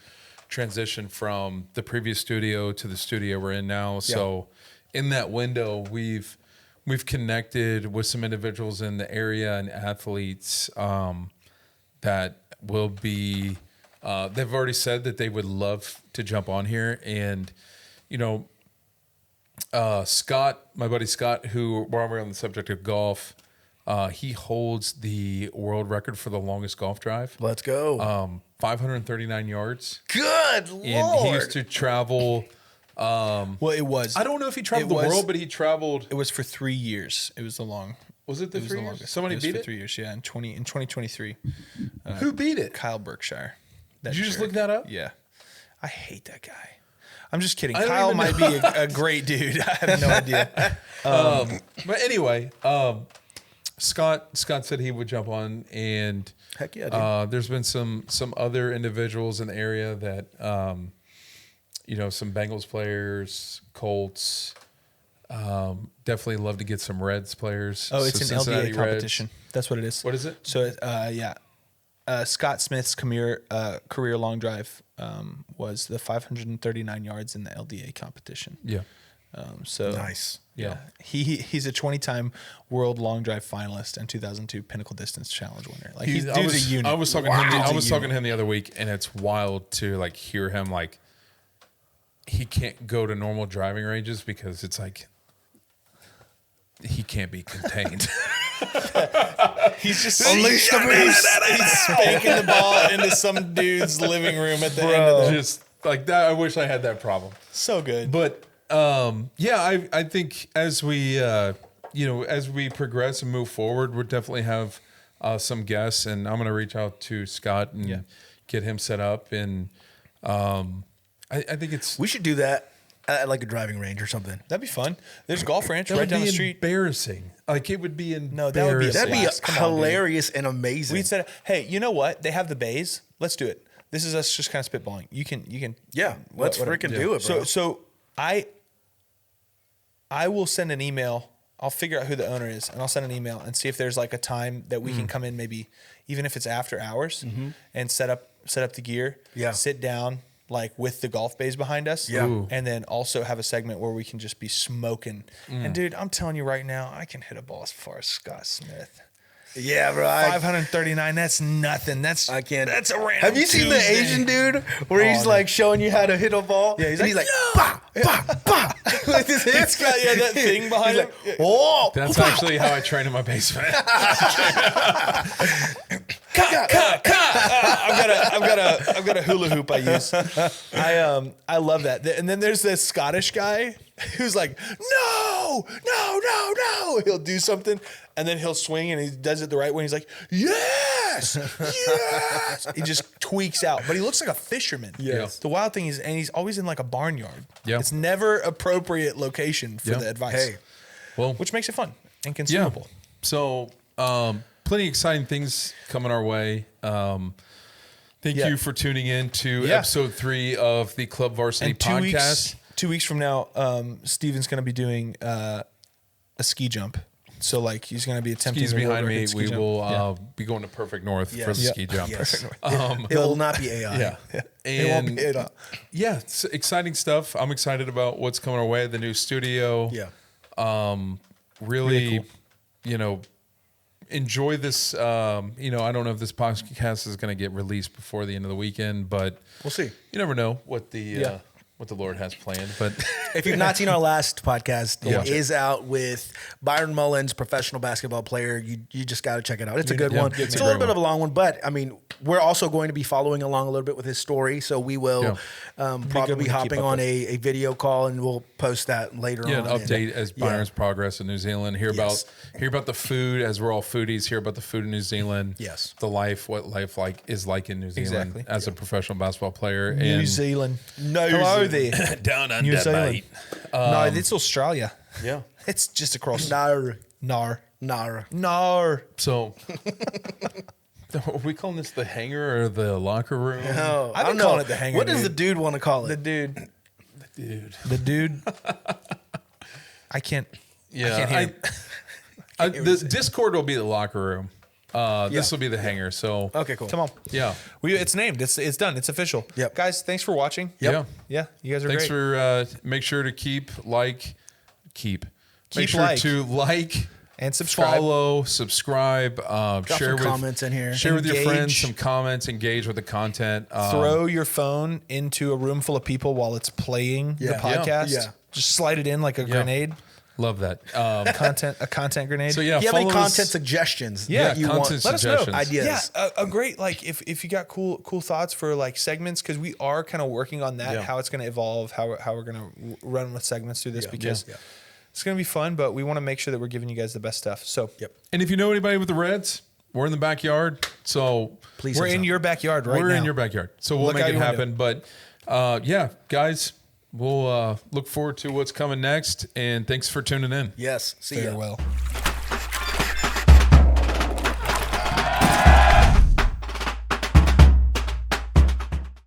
transition from the previous studio to the studio we're in now. So in that window, we've connected with some individuals in the area and athletes that will be. They've already said that they would love to jump on here, and Scott, my buddy Scott, who, while we're on the subject of golf, he holds the world record for the longest golf drive. Let's go. 539 yards. Good And he used to travel. Well, it was. I don't know if he traveled It the was- world, but he traveled. It was for 3 years. It was the long. Was it the It was 3 the years? longest. Somebody it was beat for it? 3 years. Yeah, in 2023. Who beat it? Kyle Berkshire. Did you just jerk. look that up? Yeah. I hate that guy. I'm just kidding. I don't Kyle even might be a great dude. I have no idea. But anyway, Scott said he would jump on, and Heck yeah, dude. there's been some other individuals in the area that some Bengals players, Colts. Definitely love to get some Reds players. Oh, it's So an Cincinnati LDA Reds. competition. That's what it is. What is it? So, Scott Smith's career long drive was the 539 yards in the LDA competition. Yeah. So Nice. Yeah, he's a 20-time world long drive finalist and 2002 Pinnacle Distance Challenge winner. Like he's I was, a unit. I was talking to him. Dude's I a was talking unit. to him the other week, and it's wild to like hear him like he can't go to normal driving ranges because it's like he can't be contained. He's just unleashed the beast. He's spanking the ball into some dude's living room at the end of the. Just like that. I wish I had that problem. So good. But I think as we as we progress and move forward, we'll definitely have some guests, and I'm going to reach out to Scott and get him set up. And I think it's We should do that at like a driving range or something. That'd be fun. There's a golf ranch that right would down be the street. embarrassing. Like it would be No, that would be a That'd be blast. Come on, dude. hilarious and amazing. We said, hey, you know what? They have the bays. Let's do it. This is us just kind of spitballing. You can. yeah, let's whatever. freaking do it, bro. So I will send an email. I'll figure out who the owner is, and I'll send an email and see if there's like a time that we can come in, maybe even if it's after hours, and set up the gear. Yeah. Sit down, like with the golf bays behind us. Yeah. Ooh. And then also have a segment where we can just be smoking. And dude, I'm telling you right now, I can hit a ball as far as Scott Smith. Yeah, bro. 539, that's nothing. I can't. That's a random Have you seen the Tuesday. Asian dude where he's like showing you how to hit a ball? Yeah, he's like, no! bah, bah, bah. With his hands. It's got that thing behind him. Oh, That's actually how I train in my basement. I've got a hula hoop I use. I love that. And then there's this Scottish guy who's like, no. He'll do something and then he'll swing and he does it the right way. And he's like, yes. He just tweaks out, but he looks like a fisherman. Yes. The wild thing is, and he's always in like a barnyard. Yeah. It's never appropriate location for Yeah. the advice. Hey. Well, Which makes it fun and yeah. consumable. So, plenty of exciting things coming our way. Thank Yeah. you for tuning in to Yeah. episode 3 of the Club Varsity And Podcast. 2 weeks from now, Steven's going to be doing a ski jump. So like he's going to be attempting Skis the world behind me. record ski We jump. will Yeah. be going to Perfect North for the Yes. ski jump. Yes. It will not be AI. Yeah. It won't And be it. yeah, it's exciting stuff. I'm excited about what's coming our way. The new studio. Yeah. Really, enjoy this. I don't know if this podcast is going to get released before the end of the weekend, but We'll see. you never know what the Lord has planned. But If you've not seen our last podcast, Yeah. it is out with Byron Mullins, professional basketball player. You just got to check it out. It's a good Yeah, one. it's It's a a little great bit of a long one, but I mean, we're also going to be following along a little bit with his story. So we will probably one to be keep hopping up on with. a video call and we'll post that later yeah, on. an update as Byron's progress in New Zealand. Hear Yes. about the food, as we're all foodies. Hear about the food in New Zealand. Yes. The life, what life is like in New Zealand Exactly. as a professional basketball player. New and Zealand. New Hello Zealand. there. down under, New Zealand. mate. No, it's Australia. Yeah. It's just across. Nar. Nar. Nar. Nar. So, are we calling this the hangar or the locker room? Oh, I've I been don't calling know. it the hangar, What does dude. the dude want to call it? The dude. Dude. The dude. I can't. Yeah. I can't hear him. The Discord will be the locker room. This will be the hangar. So, Okay, cool. Come on. yeah. It's named. It's done. It's official. Yep. Guys, thanks for watching. Yeah. Yeah. You guys are Thanks great. for make sure to make Keep sure like. to like And subscribe. follow, subscribe, share some with comments in here. Share with your Engage. friends, some comments, engage with the content. Throw your phone into a room full of people while it's playing the Yeah. podcast. Yeah. Just slide it in like a grenade. Love that. A content grenade. So yeah, If you have any follow content us. suggestions Yeah, that you content want, Let us know. suggestions. ideas. Yeah, a great if you got cool thoughts for like segments, because we are kind of working on that, Yeah. how it's going to evolve, how we're going to run with segments through this, because Yeah. it's going to be fun, but we want to make sure that we're giving you guys the best stuff. So And if you know anybody with the Reds, we're in the backyard. So Please we're say in something. your backyard right now. we're in your backyard. So we'll Look make out it your happen. But yeah, guys, we'll look forward to what's coming next. And thanks for tuning in. Yes. See ya. Farewell.